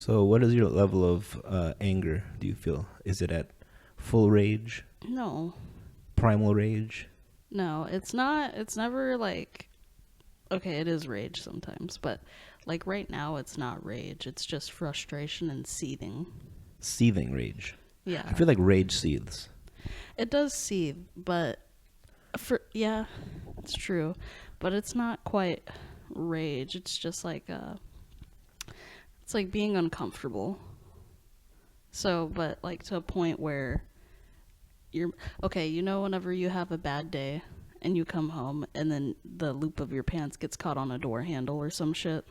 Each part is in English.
So, what is your level of anger? Do you feel? Is it at full rage, No, primal rage? no, it's not. It's never like, okay, it is rage sometimes, but like right now, it's not rage. It's just frustration and seething. Seething rage. I Yeah, feel like rage seethes. it does seethe, but yeah, it's true, but it's not quite rage. It's just like it's like being uncomfortable. So, but like to a point where you're okay. Whenever you have a bad day and you come home and then the loop of your pants gets caught on a door handle or some shit,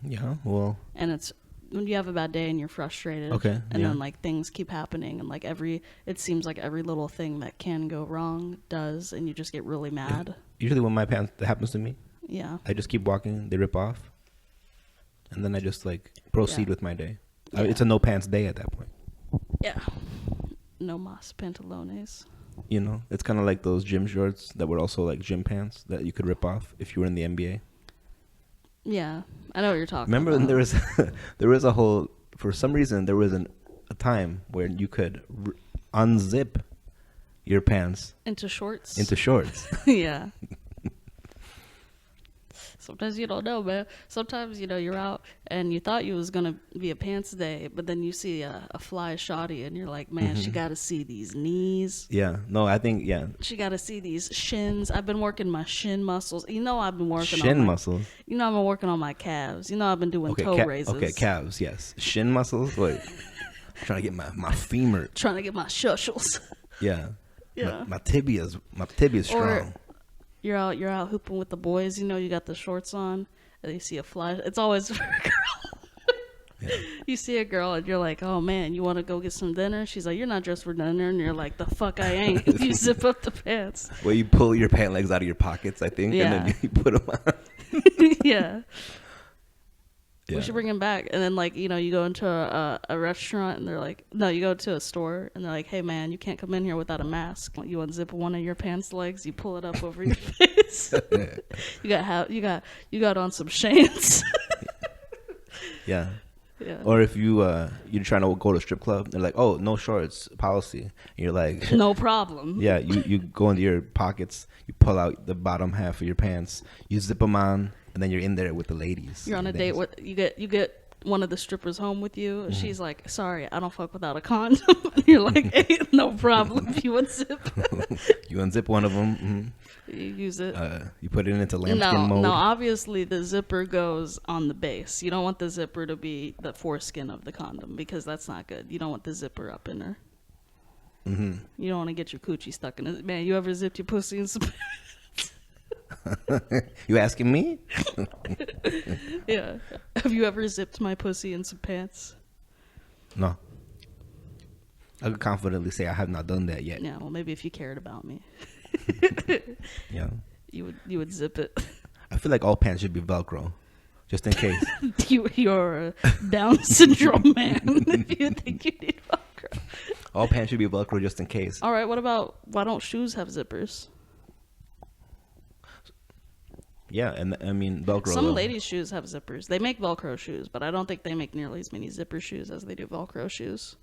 Yeah, well, and it's when you have a bad day and you're frustrated, okay, and yeah. then like things keep happening, and like it seems like every little thing that can go wrong does, and you just get really mad. Usually when my pants, that happens to me, Yeah, I just keep walking, they rip off, and then I just like proceed Yeah. with my day. Yeah. It's a no pants day at that point. yeah. No mas pantalones. You know, it's kind of like those gym shorts that were also like gym pants that you could rip off if you were in the NBA. Yeah, I know what you're talking Remember about. when there was there was a whole, for some reason there was a time where you could unzip your pants Into shorts. into shorts. Yeah. Sometimes you don't know, man. Sometimes, you're out and you thought you was going to be a pants day, but then you see a fly shawty and you're like, man, she got to see these knees. Yeah, no, I think She got to see these shins. I've been working my shin muscles. I've been working shin on my, muscles. I've been working on my calves. I've been doing toe raises. Okay, calves, yes. Shin muscles. Wait, trying to get my femur. Trying to get my shushles. Yeah, Yeah. My tibia's strong. You're out hooping with the boys. You got the shorts on, and you see a fly. It's always for a girl. Yeah. You see a girl, and you're like, "Oh man, you want to go get some dinner?" She's like, "You're not dressed for dinner," and you're like, "The fuck I ain't." You zip up the pants. Where you pull your pant legs out of your pockets, I think, Yeah. and then you put them on. Yeah. Yeah. We should bring him back. And then, like, you go into a restaurant and they're like, no, you go to a store and they're like, hey, man, you can't come in here without a mask. You unzip one of your pants legs, you pull it up over your face. you got on some Shanes. Yeah. Yeah. Or if you're trying to go to a strip club, they're like, "Oh, no shorts policy." And you're like, No problem. Yeah, you go into your pockets, you pull out the bottom half of your pants, you zip them on, and then you're in there with the ladies. You're on a date with you get one of the strippers home with you. And she's like, sorry, I don't fuck without a condom. And you're like, hey, no problem. You unzip. You unzip one of them. You use it. You put it into lambskin mode. No, obviously the zipper goes on the base. You don't want the zipper to be the foreskin of the condom because that's not good. You don't want the zipper up in her. Mm-hmm. You don't want to get your coochie stuck in it. Man, you ever zipped your pussy in some... You asking me? Yeah. Have you ever zipped my pussy in some pants? No. I could confidently say I have not done that yet. Yeah, well, maybe if you cared about me. Yeah. You would zip it. I feel like all pants should be Velcro, just in case. You're a Down syndrome man if you think you need Velcro. All pants should be Velcro just in case. All right, why don't shoes have zippers? Yeah, and I mean Velcro. Some though. ladies' shoes have zippers. They make Velcro shoes, but I don't think they make nearly as many zipper shoes as they do Velcro shoes.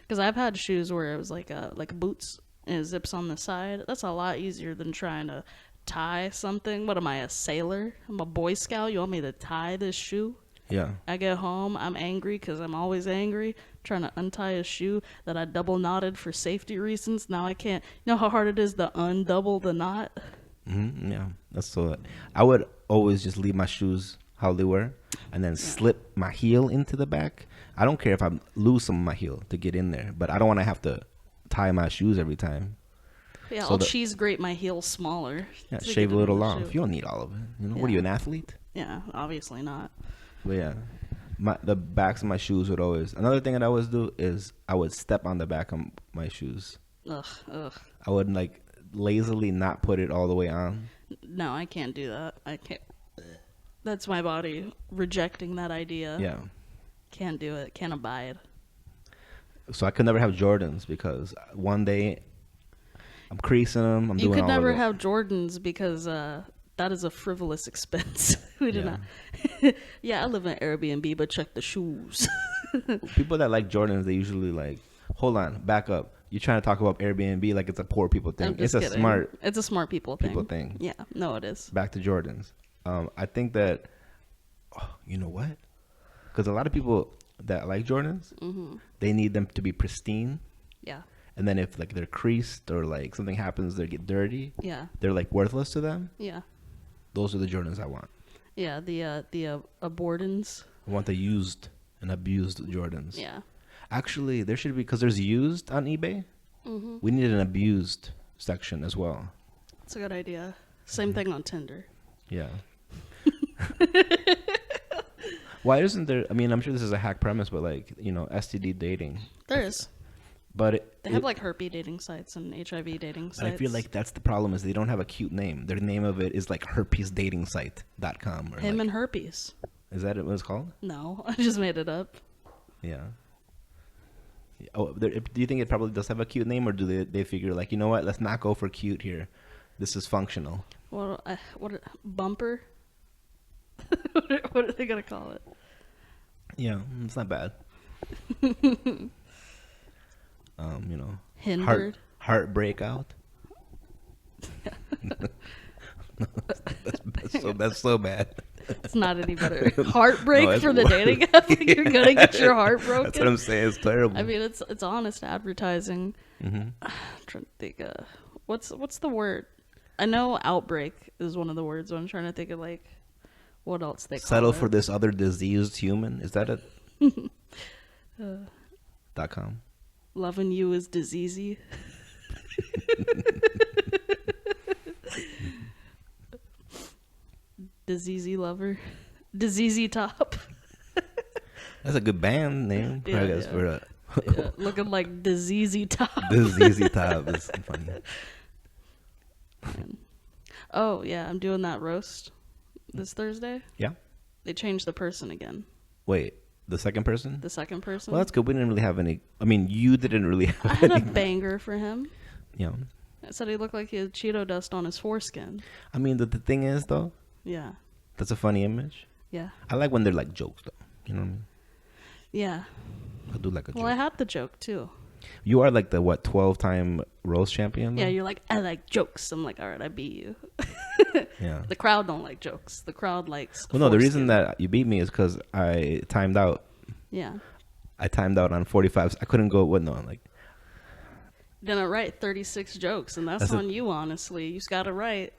Because I've had shoes where it was like boots and it zips on the side. That's a lot easier than trying to tie something. What am I, a sailor? I'm a Boy Scout. You want me to tie this shoe? Yeah. I get home, I'm angry because I'm always angry, trying to untie a shoe that I double knotted for safety reasons. Now I can't. You know how hard it is to undouble the knot? Mm-hmm, yeah, that's so. I would always just leave my shoes how they were, and then slip my heel into the back. I don't care if I lose some of my heel to get in there, but I don't want to have to tie my shoes every time. Yeah, So I'll cheese grate my heel smaller. Yeah, to shave get a little into the off. shoe. You don't need all of it. You know, what are you, an athlete? Yeah, obviously not. But yeah, the backs of my shoes would always. Another thing that I always do is I would step on the back of my shoes. Ugh. I would like lazily not put it all the way on. No, I can't do that. I can't. That's my body rejecting that idea. Yeah. Can't do it. Can't abide. So I could never have Jordans because one day I'm creasing them. I'm You doing could all never of it. have Jordans because that is a frivolous expense. We do not. Yeah, I live in Airbnb, but check the shoes. People that like Jordans, they usually like, hold on, back up. You're trying to talk about Airbnb like it's a poor people thing. It's a smart people thing. Yeah, no, it is. Back to Jordans. I think that, you know what? Because a lot of people that like Jordans, they need them to be pristine. Yeah. And then if like they're creased or like something happens, they get dirty. Yeah. They're like worthless to them. Yeah. Those are the Jordans I want. Yeah, the abortons. I want the used and abused Jordans. Yeah. Actually, there should be, because there's used on eBay. We need an abused section as well. That's a good idea. Same thing on Tinder. Yeah. Why isn't there? I mean, I'm sure this is a hack premise, but like, you know, STD dating. There is. But they have like herpes dating sites and HIV dating sites. I feel like that's the problem, is they don't have a cute name. Their name of it is like herpesdatingsite.com. Or Him like, and herpes. Is that what it's called? No, I just made it up. Yeah. Oh, do you think it probably does have a cute name, or do they figure like, you know what, let's not go for cute here. This is functional. Well, bumper? What are they gonna call it? Yeah, it's not bad. You know, hindered. Heart breakout. That's so bad. It's not any better. Heartbreak for the dating app. You're gonna get your heart broken. That's what I'm saying. It's terrible. I mean, it's honest advertising. I'm trying to think. What's the word? I know outbreak is one of the words. But I'm trying to think of like what else they call settle it. for this other diseased human. Is that it? .com. Loving you is Diseasey. Diseasey lover. Diseasey top. That's a good band name. Yeah, I guess yeah. for a Yeah, looking like Diseasey top. Diseasey top is funny. Oh yeah, I'm doing that roast this Thursday. Yeah. They changed the person again. Wait, the second person? The second person. Well, that's good. We didn't really have any. I mean, you didn't really have I had any. a banger for him. Yeah. I said he looked like he had Cheeto dust on his foreskin. I mean, the thing is though. Yeah. That's a funny image. Yeah. I like when they're like jokes though. You know what I mean? Yeah. I do like a joke. Well, I had the joke too. You are like the 12-time roast champion? Though? Yeah, you're like, I like jokes. I'm like, all right, I beat you. Yeah. The crowd don't like jokes. The crowd likes. Well, no, the reason foreskin. that you beat me is because I timed out. Yeah. I timed out on 45. I couldn't go with like. Then I write 36 jokes, and that's on you, honestly. You just got to write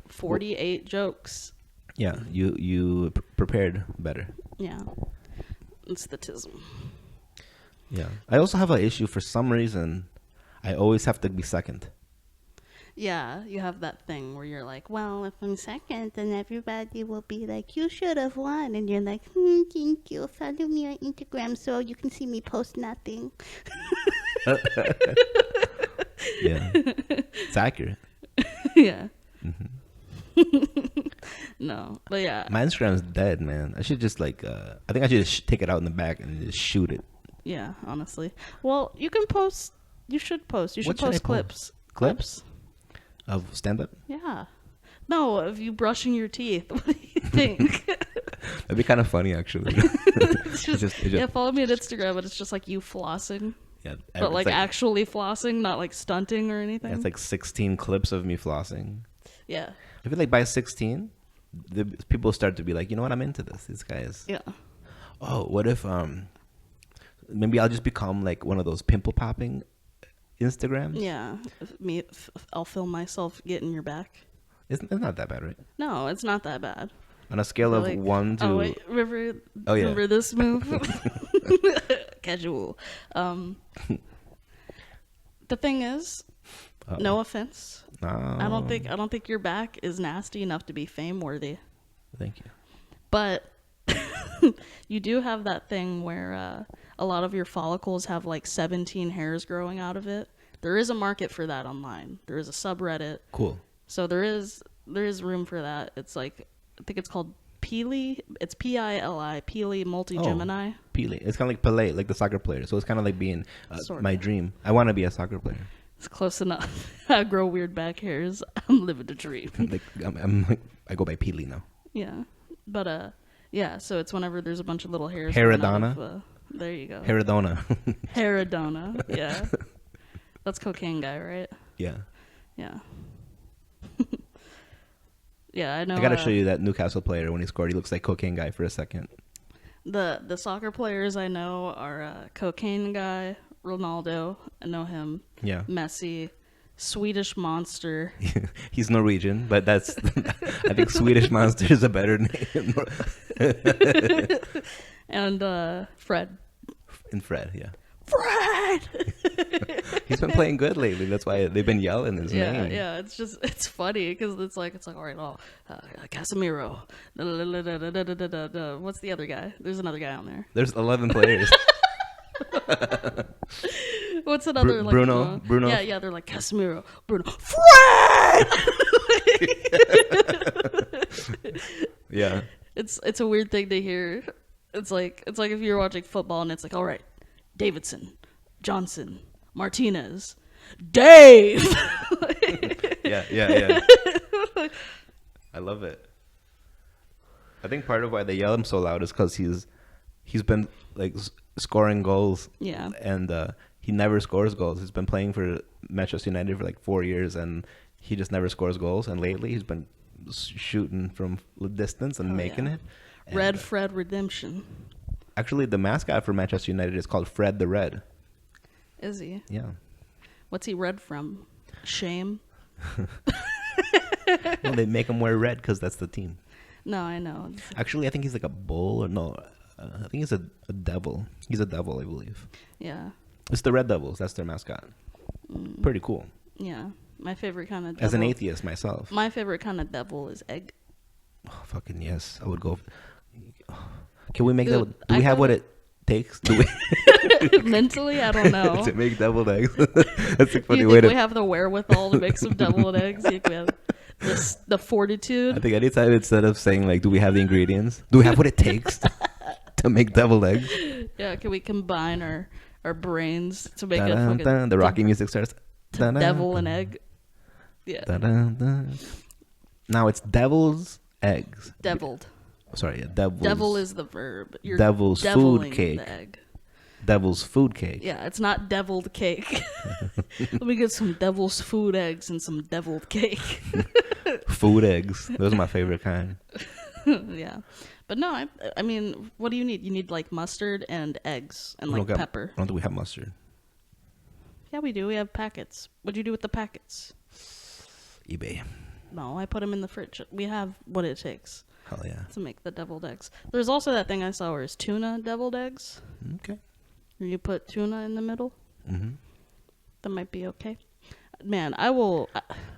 48 jokes. Yeah, you prepared better. Yeah. It's the tism. Yeah. I also have an issue for some reason. I always have to be second. Yeah, you have that thing where you're like, well, if I'm second, then everybody will be like, you should have won. And you're like, thank you. Follow me on Instagram so you can see me post nothing. Yeah. It's accurate. Yeah. No, but yeah. My Instagram's dead, man. I should just like, I think I should just take it out in the back and just shoot it. Yeah, honestly. Well, you can post. You should post. You should What should I post post? clips. Of stand-up? Yeah. No, of you brushing your teeth. What do you think? That'd be kind of funny, actually. It's just, yeah, follow me on Instagram, but it's just like you flossing. Yeah, But like actually flossing, not like stunting or anything. Yeah, it's like 16 clips of me flossing. Yeah. I feel like by 16, the people start to be like, you know what, I'm into this. These guys. Yeah. Oh, what if maybe I'll just become like one of those pimple popping Instagrams? Yeah. I'll film myself getting your back. It's not that bad, right? No, it's not that bad. On a scale of Like, 1 to... Oh, wait, remember this move? Casual. The thing is, no offense. I don't think your back is nasty enough to be fame worthy. Thank you. But you do have that thing where a lot of your follicles have like 17 hairs growing out of it. There is a market for that online. There is a subreddit. Cool. So there is room for that. It's like, I think it's called Peely. It's Pili, Peely Multi-Gemini. Peely. It's kind of like Pelé, like the soccer player. So it's kind of like being Sort my of. dream. I want to be a soccer player. It's close enough. I grow weird back hairs. I'm living the dream. Like I'm like, I go by Peely now. Yeah, but yeah. So it's whenever there's a bunch of little hairs. Herodona. There you go. Herodona. Herodona. Yeah, that's cocaine guy, right? Yeah. Yeah. Yeah, I know. I gotta show you that Newcastle player when he scored. He looks like cocaine guy for a second. The soccer players I know are cocaine guy, Ronaldo. I know him. Yeah. Messi, Swedish monster. He's Norwegian, but that's I think Swedish monster is a better name. And Fred. And Fred, yeah. Fred. He's been playing good lately. That's why they've been yelling his name. Yeah. It's funny because it's like all right. Oh, Casemiro. What's the other guy? There's another guy on there. There's 11 players. What's another like Bruno? Bruno? Yeah. They're like Casemiro, Bruno, Fred. Yeah. It's a weird thing to hear. It's like if you're watching football and it's like, all right, Davidson, Johnson, Martinez, Dave. Yeah. I love it. I think part of why they yell him so loud is because he's been like scoring goals. Yeah. And he never scores goals. He's been playing for Manchester United for like 4 years, and he just never scores goals. And lately, he's been shooting from distance and making it. And Red Fred Redemption. Actually, the mascot for Manchester United is called Fred the Red. Is he? Yeah. What's he red from? Shame? Well, they make him wear red because that's the team. No, I know. Actually, I think he's like a bull or no. I think he's a devil. He's a devil, I believe. Yeah. It's the Red Devils. That's their mascot. Pretty cool. Yeah. My favorite kind of devil. As an atheist myself. My favorite kind of devil is egg. Oh, fucking yes. I would go. Can we make Dude, that? Do we have what it takes? Do we? Mentally, I don't know. To make deviled eggs? That's a funny You way think to. we have the wherewithal to make some deviled eggs? You think we have the fortitude? I think anytime instead of saying like, do we have the ingredients? Do we have what it takes to make deviled eggs? Yeah, can we combine our brains to make a Dun, fucking dun, the Rocky music starts. Dun, dun, devil dun, and egg? Yeah. dun, dun, dun. Now it's devil's eggs. Deviled. Sorry, devil's. Devil is the verb. You're devil's deviling food cake. the egg. Devil's food cake. Yeah, it's not deviled cake. Let me get some devil's food eggs and some deviled cake. Food eggs. Those are my favorite kind. Yeah. But no, I mean, what do you need? You need like mustard and eggs and like pepper. I don't think we have mustard. Yeah, we do. We have packets. What'd you do with the packets? eBay. No, I put them in the fridge. We have what it takes. Hell yeah. To make the deviled eggs. There's also that thing I saw where it's tuna deviled eggs. Okay. You put tuna in the middle. Mm-hmm. That might be okay. Man, I will.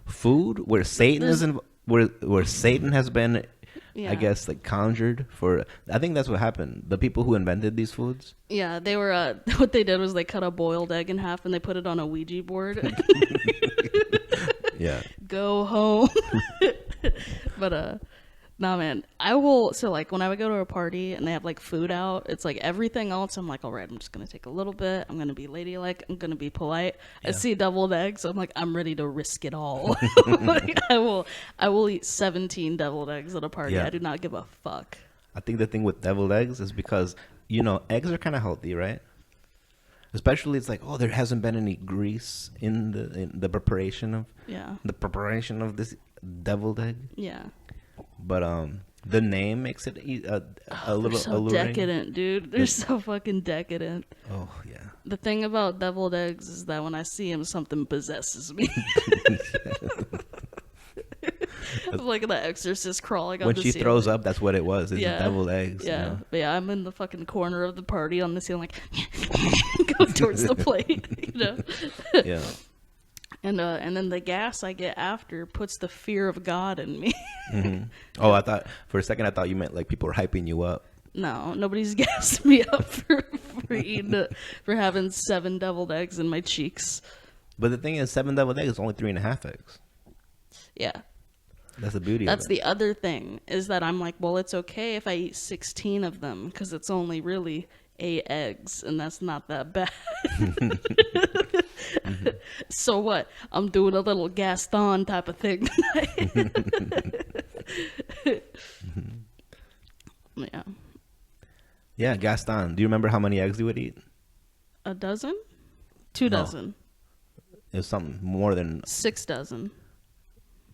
Food where Satan is where Satan has been, Yeah. I guess, like conjured for. I think that's what happened. The people who invented these foods. Yeah, they were. What they did was they cut a boiled egg in half and they put it on a Ouija board. Yeah. Go home. But nah, man, I will. So like when I would go to a party and they have like food out, it's like everything else. I'm like, all right, I'm just gonna take a little bit. I'm gonna be ladylike. I'm gonna be polite. Yeah. I see deviled eggs. I'm like, I'm ready to risk it all. Like, I will eat 17 deviled eggs at a party. Yeah. I do not give a fuck. I think the thing with deviled eggs is because eggs are kind of healthy, right? Especially, it's like, oh, there hasn't been any grease in the preparation of this deviled egg. Yeah. But the name makes it a little so alluring. decadent, dude. They're so fucking decadent. Oh yeah. The thing about deviled eggs is that when I see them, something possesses me. I'm like the Exorcist crawling on when the she ceiling. throws up, that's what it was. It's deviled eggs. Yeah. But yeah, I'm in the fucking corner of the party on the ceiling, like going towards the plate, Yeah. And then the gas I get after puts the fear of God in me. Mm-hmm. Oh, I thought for a second you meant like people were hyping you up. No, nobody's gassed me up for having 7 deviled eggs in my cheeks. But the thing is, 7 deviled eggs is only 3.5 eggs. Yeah. That's the beauty That's of it. the other thing, is that I'm like, well, it's okay if I eat 16 of them because it's only really 8 eggs, and that's not that bad. So what? I'm doing a little Gaston type of thing. Yeah. Yeah, Gaston. Do you remember how many eggs you would eat? A dozen? 2 No. dozen. It was something more than 6 dozen.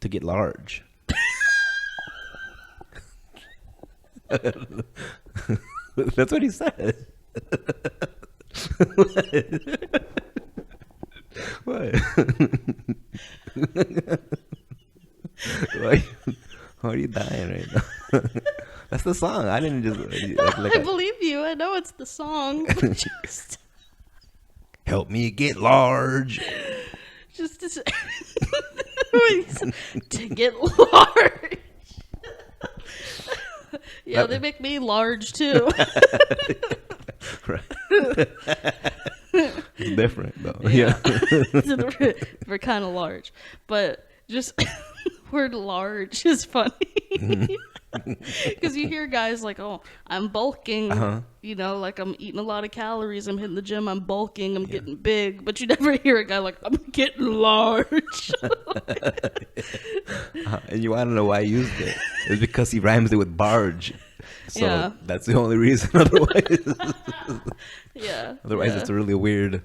to get large. That's what he said. What? Why are you dying right now? That's the song. I didn't just I believe you. I know it's the song. But just help me get large. just to, to get large. Yeah, they make me large too. Right. It's different though. Yeah. We're kind of large, but just word large is funny. Because you hear guys like, oh, I'm bulking, you know, like I'm eating a lot of calories, I'm hitting the gym, I'm bulking, I'm getting big, but you never hear a guy like, I'm getting large. And you want to know why I used it? It's because he rhymes it with barge. So Yeah. that's the only reason. Otherwise, Yeah. otherwise it's a really weird.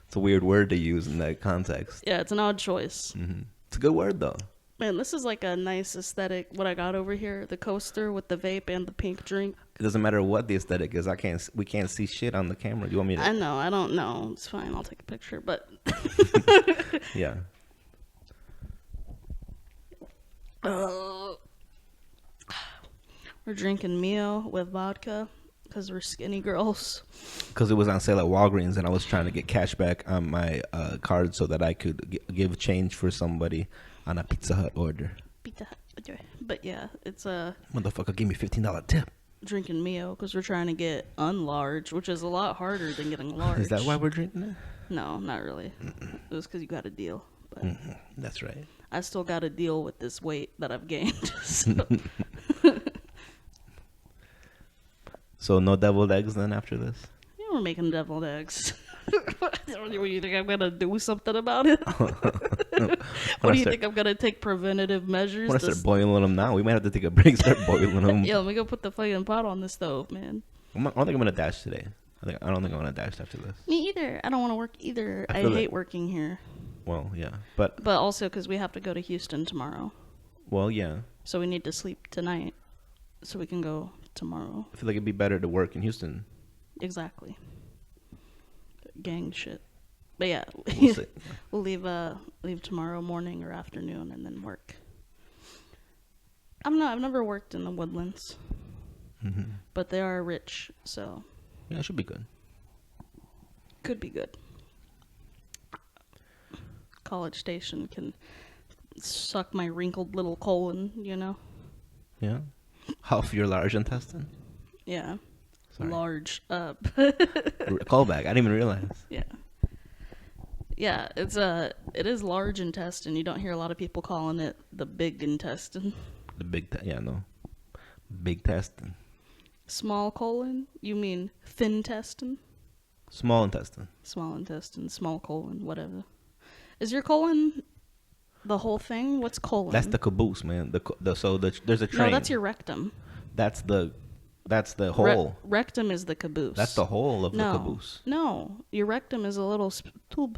It's a weird word to use in that context. Yeah, it's an odd choice. It's a good word though. Man, this is like a nice aesthetic. What I got over here, the coaster with the vape and the pink drink. It doesn't matter what the aesthetic is. We can't see shit on the camera. You want me to? I know. I don't know. It's fine. I'll take a picture. But Yeah. We're drinking Mio with vodka because we're skinny girls. Because it was on sale at Walgreens, and I was trying to get cash back on my card so that I could give change for somebody on a Pizza Hut order. But yeah, it's a Motherfucker gave me $15 tip. drinking Mio because we're trying to get unlarge, which is a lot harder than getting large. Is that why we're drinking it? No, not really. It was because you got a deal. But That's right. I still got to deal with this weight that I've gained. So. So no deviled eggs then after this? Yeah, we're making deviled eggs. What do you think I'm gonna do something about it? What do you think I'm gonna take preventative measures? I want to start boiling them now. We might have to take a break, start boiling them. Yeah, let me go put the fucking pot on the stove, man. I don't think I'm gonna dash today. I don't think I'm gonna dash after this. Me either. I don't want to work either. I feel hate working here. Well, yeah, but also because we have to go to Houston tomorrow, well, yeah. so we need to sleep tonight, so we can go tomorrow. I feel like it'd be better to work in Houston. Exactly. Gang shit. But yeah, We'll see. we'll leave tomorrow morning or afternoon and then work. I don't know. I've never worked in the Woodlands, but they are rich, so Yeah, it should be good. could be good. College Station can suck my wrinkled little colon, you know? Yeah. Half your large intestine. Yeah. Sorry. Large up. Callback. I didn't even realize. Yeah. Yeah, it is large intestine. You don't hear a lot of people calling it the big intestine. The big, big intestine. Small colon? You mean thin intestine? Small intestine. Small intestine, small colon, whatever. Is your colon the whole thing? What's colon? That's the caboose, man. There's a train. No, that's your rectum. That's the hole. Rectum is the caboose. That's the hole of the caboose. No, your rectum is a little tube.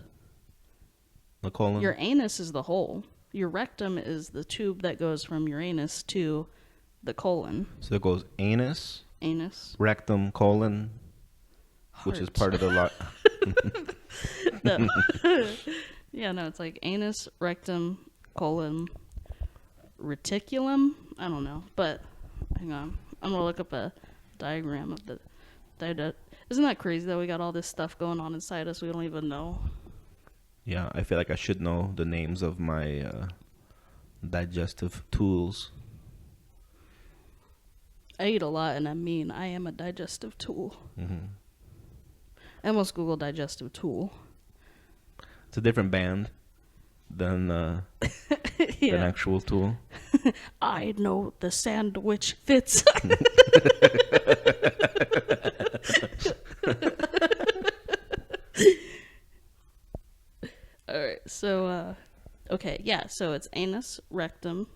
The colon. Your anus is the hole. Your rectum is the tube that goes from your anus to the colon. So it goes anus, rectum, colon, which is part of the lot. Yeah, no, it's like anus, rectum, colon, reticulum. I don't know, but hang on. I'm gonna look up a diagram of the. Isn't that crazy that we got all this stuff going on inside us we don't even know? Yeah, I feel like I should know the names of my digestive tools. I eat a lot, and I am a digestive tool. I almost Googled digestive tool. It's a different band than an actual tool. I know the sandwich fits. Okay, yeah, so it's anus, rectum,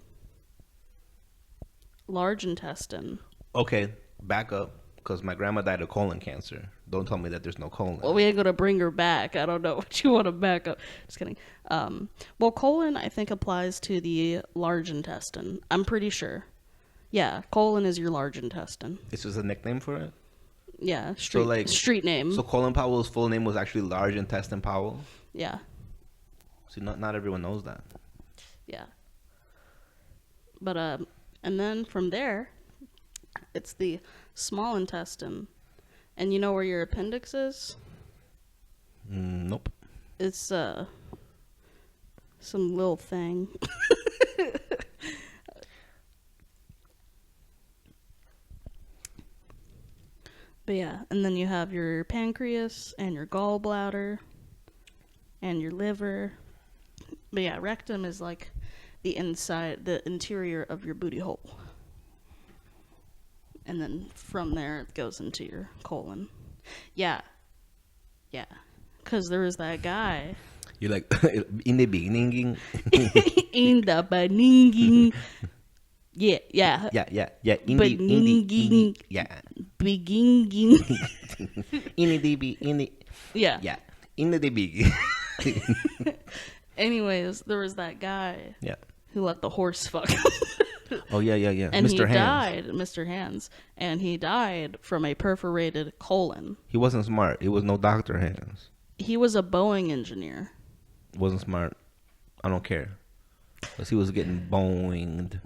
large intestine. Okay, back up, because my grandma died of colon cancer. Don't tell me that there's no colon. Well, we ain't gonna bring her back. I don't know what you want to back up. Just kidding. Well, colon, I think, applies to the large intestine. I'm pretty sure. Yeah, colon is your large intestine. It's just a nickname for it? Yeah, street name. So Colin Powell's full name was actually Large Intestine Powell? Yeah. See, not everyone knows that. Yeah. But, and then from there, it's the small intestine. And you know where your appendix is? Nope. It's, some little thing. But yeah, and then you have your pancreas and your gallbladder and your liver. But yeah, rectum is like the interior of your booty hole. And then from there, it goes into your colon. Yeah. Yeah. Because there was that guy. You're like, in the beginning. In the beginning. Yeah. Yeah. In the yeah. Beginning. Yeah. Yeah. In the beginning. Anyways, there was that guy. Yeah. Who let the horse fuck. Oh yeah. And Mr. he Hands. died, Mr. Hands, and he died from a perforated colon. He wasn't smart. It was no Dr. Hands. He was a Boeing engineer. Wasn't smart. I don't care. Because he was getting boinged.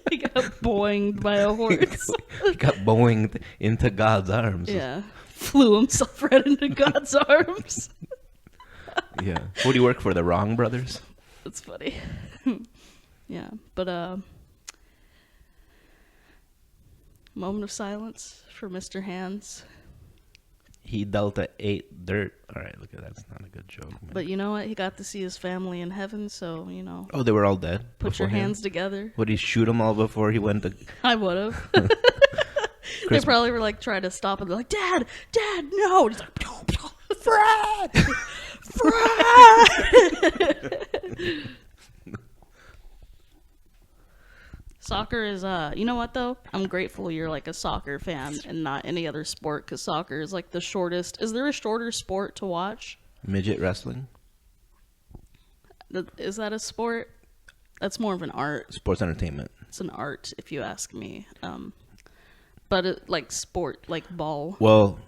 He got boinged by a horse. He got boinged into God's arms. Yeah. Flew himself right into God's arms. Yeah. Who do you work for? The Wrong Brothers? That's funny. Yeah. But, moment of silence for Mr. Hands. He Delta ate dirt. All right, look at that. That's not a good joke, man. But you know what? He got to see his family in heaven, so, you know. Oh, they were all dead? Put your him? hands together. Would he shoot them all before he went to... I would have. They probably were like trying to stop him. They're like, Dad, no. And he's like, Fred! Soccer is, you know what though? I'm grateful you're like a soccer fan and not any other sport, because soccer is like the shortest. Is there a shorter sport to watch? Midget wrestling? Is that a sport? That's more of an art. Sports entertainment. It's an art, if you ask me. But it, like sport, like ball. Well,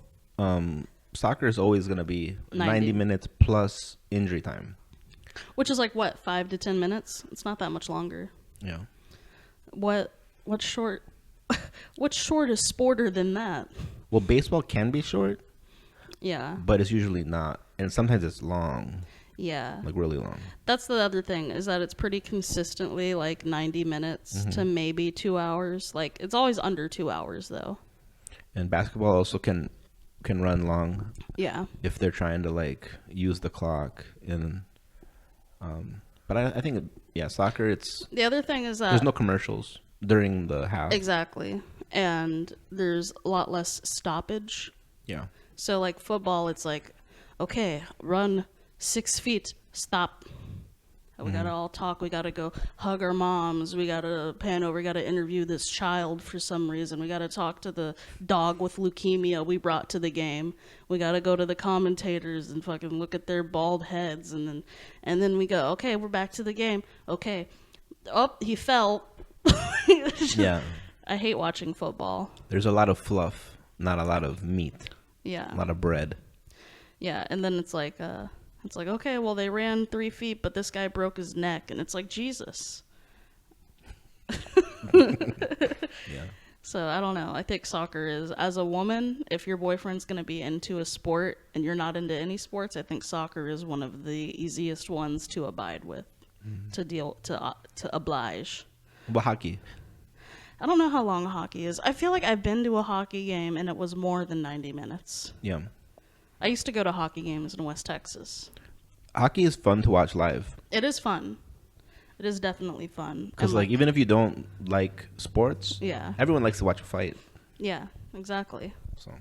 soccer is always going to be 90 minutes plus injury time. Which is like what, 5 to 10 minutes? It's not that much longer. Yeah. What's short? What's shortest sporter than that? Well, baseball can be short. Yeah. But it's usually not. And sometimes it's long. Yeah. Like really long. That's the other thing, is that it's pretty consistently like 90 minutes to maybe 2 hours. Like it's always under 2 hours though. And basketball also can run long. Yeah. If they're trying to like use the clock. And but I think soccer, it's the other thing is that there's no commercials during the half. Exactly. And there's a lot less stoppage. Yeah. So like football, it's like, okay, run 6 feet, stop. We gotta all talk. We gotta go hug our moms. We gotta pan over. We gotta interview this child for some reason. We gotta talk to the dog with leukemia we brought to the game. We gotta go to the commentators and fucking look at their bald heads, and then we go, okay, we're back to the game. Okay, oh, he fell. Yeah. I hate watching football. There's a lot of fluff, not a lot of meat. Yeah. A lot of bread. Yeah, and then it's like, okay, well, they ran 3 feet, but this guy broke his neck. And it's like, Jesus. Yeah. So, I don't know. I think soccer is, as a woman, if your boyfriend's going to be into a sport and you're not into any sports, I think soccer is one of the easiest ones to abide with, to oblige. What hockey? I don't know how long hockey is. I feel like I've been to a hockey game and it was more than 90 minutes. Yeah. I used to go to hockey games in West Texas. Hockey is fun to watch live. It is fun. It is definitely fun. Because, like, even if you don't like sports, yeah, everyone likes to watch a fight. Yeah, exactly. So.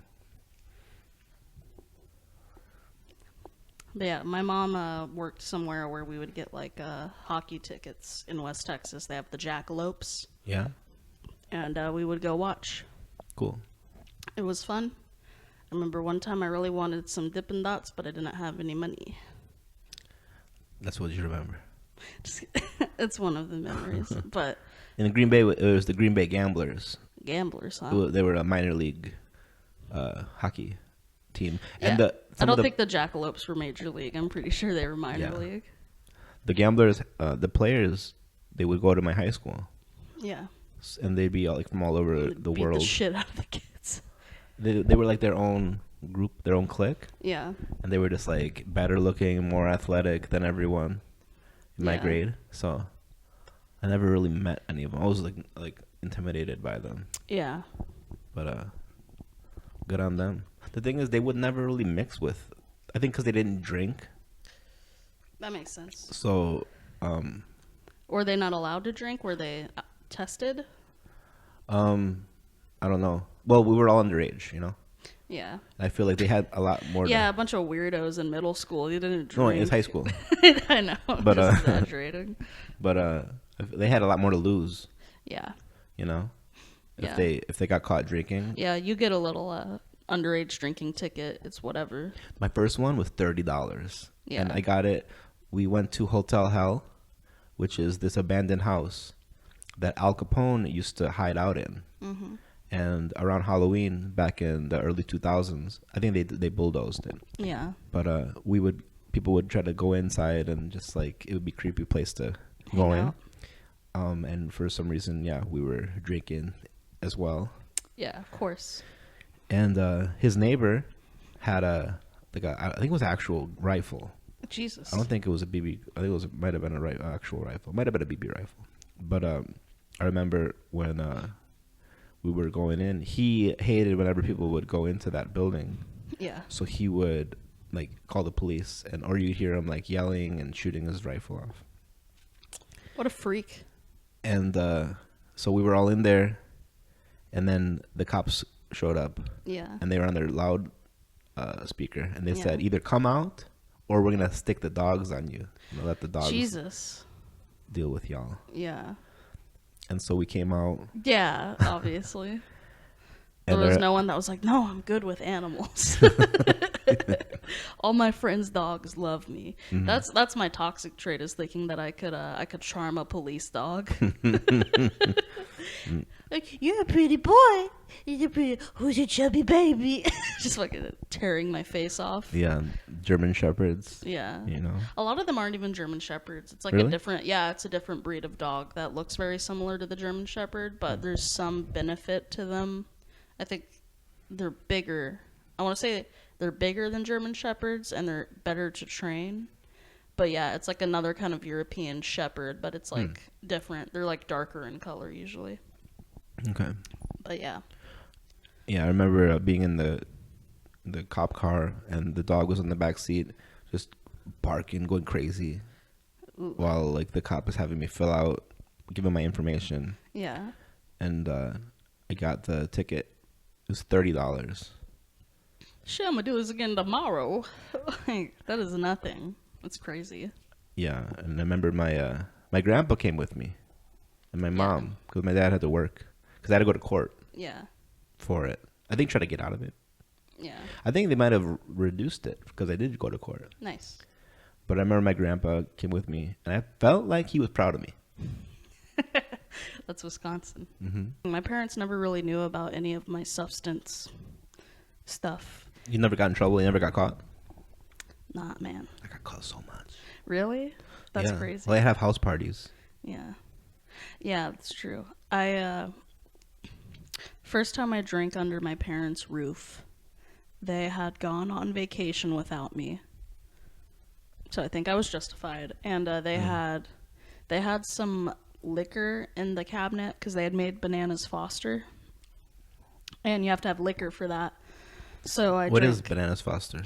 But yeah, my mom worked somewhere where we would get like hockey tickets in West Texas. They have the Jackalopes. Yeah. And we would go watch. Cool. It was fun. I remember one time I really wanted some Dippin' Dots, but I didn't have any money. That's what you remember. It's one of the memories. But in Green Bay, it was the Green Bay Gamblers. Gamblers, huh? They were a minor league hockey team. Yeah. And I don't think the Jackalopes were major league. I'm pretty sure they were minor league. The Gamblers, the players, they would go to my high school. Yeah. And they'd be from all over the beat world. The shit out of the kids. They were like their own group, their own clique. Yeah. And they were just like better looking, more athletic than everyone in my grade. So I never really met any of them. I was like intimidated by them. Yeah. But good on them. The thing is, they would never really mix with. I think because they didn't drink. That makes sense. So. Were they not allowed to drink? Were they tested? I don't know. Well, we were all underage, you know. Yeah. I feel like they had a lot more. Yeah, a bunch of weirdos in middle school. They didn't drink. No, it's high school. I know. But just exaggerating. But they had a lot more to lose. Yeah. You know, Yeah. if they got caught drinking. Yeah, you get a little underage drinking ticket. It's whatever. My first one was $30. Yeah. And I got it. We went to Hotel Hell, which is this abandoned house that Al Capone used to hide out in. Mm-hmm. And around Halloween, back in the early 2000s, I think they bulldozed it. Yeah. But people would try to go inside, and just like it would be a creepy place to go in. And for some reason, we were drinking as well. Yeah, of course. And his neighbor had I think it was an actual rifle. Jesus. I don't think it was a BB. I think it might have been an actual rifle. Might have been a BB rifle. But I remember when we were going in, he hated whenever people would go into that building. Yeah. So he would call the police, or you'd hear him yelling and shooting his rifle off. What a freak. And so we were all in there, and then the cops showed up. Yeah. And they were on their loud speaker, and they said, either come out or we're going to stick the dogs on you. Let the dogs deal with y'all. Yeah. And so we came out. Yeah, obviously. There was no one that was like, no, I'm good with animals. All my friends' dogs love me. Mm-hmm. That's my toxic trait, is thinking that I could charm a police dog. Like, you're a pretty boy. Who's your chubby baby? Just fucking tearing my face off. Yeah, German Shepherds. Yeah. You know. A lot of them aren't even German Shepherds. It's really? It's a different breed of dog that looks very similar to the German Shepherd, but there's some benefit to them. I think they're bigger. I want to say they're bigger than German Shepherds, and they're better to train. But yeah, it's like another kind of European Shepherd, but it's different. They're darker in color usually. Okay. But yeah. Yeah, I remember being in the cop car, and the dog was in the back seat, just barking, going crazy. Ooh. While the cop is having me give him my information. Yeah. And I got the ticket. It was $30. Shit, I'm gonna do this again tomorrow. That is nothing. That's crazy. Yeah, and I remember my grandpa came with me, and my mom, because my dad had to work, because I had to go to court. Yeah. For it, I think, try to get out of it. Yeah. I think they might have reduced it because I did go to court. Nice. But I remember my grandpa came with me, and I felt like he was proud of me. That's Wisconsin. Mm-hmm. My parents never really knew about any of my substance stuff. You never got in trouble? You never got caught? Nah, man. I got caught so much. Really? That's crazy. Well, I have house parties. Yeah. Yeah, that's true. First time I drank under my parents' roof, they had gone on vacation without me. So I think I was justified. And they had some liquor in the cabinet because they had made Bananas Foster, and you have to have liquor for that. So What is Bananas Foster?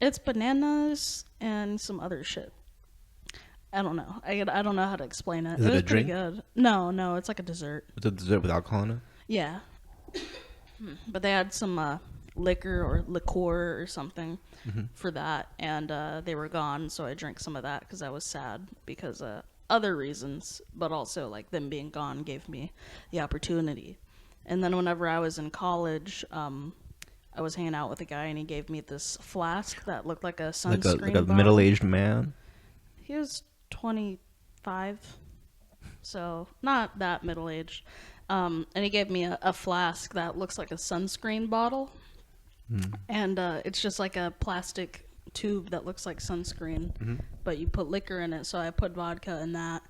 It's bananas and some other shit. I don't know. I don't know how to explain it. Is it was a drink? Pretty good. No, it's like a dessert. It's a dessert with alcohol in it? Yeah. But they had some liquor or liqueur or something for that, and they were gone. So I drank some of that because I was sad because other reasons, but also like them being gone gave me the opportunity. And then whenever I was in college, I was hanging out with a guy and he gave me this flask that looked like a sunscreen like a bottle. middle-aged man. He was 25, so not that middle-aged. And he gave me a flask that looks like a sunscreen bottle. And it's just like a plastic tube that looks like sunscreen, but you put liquor in it. So I put vodka in that.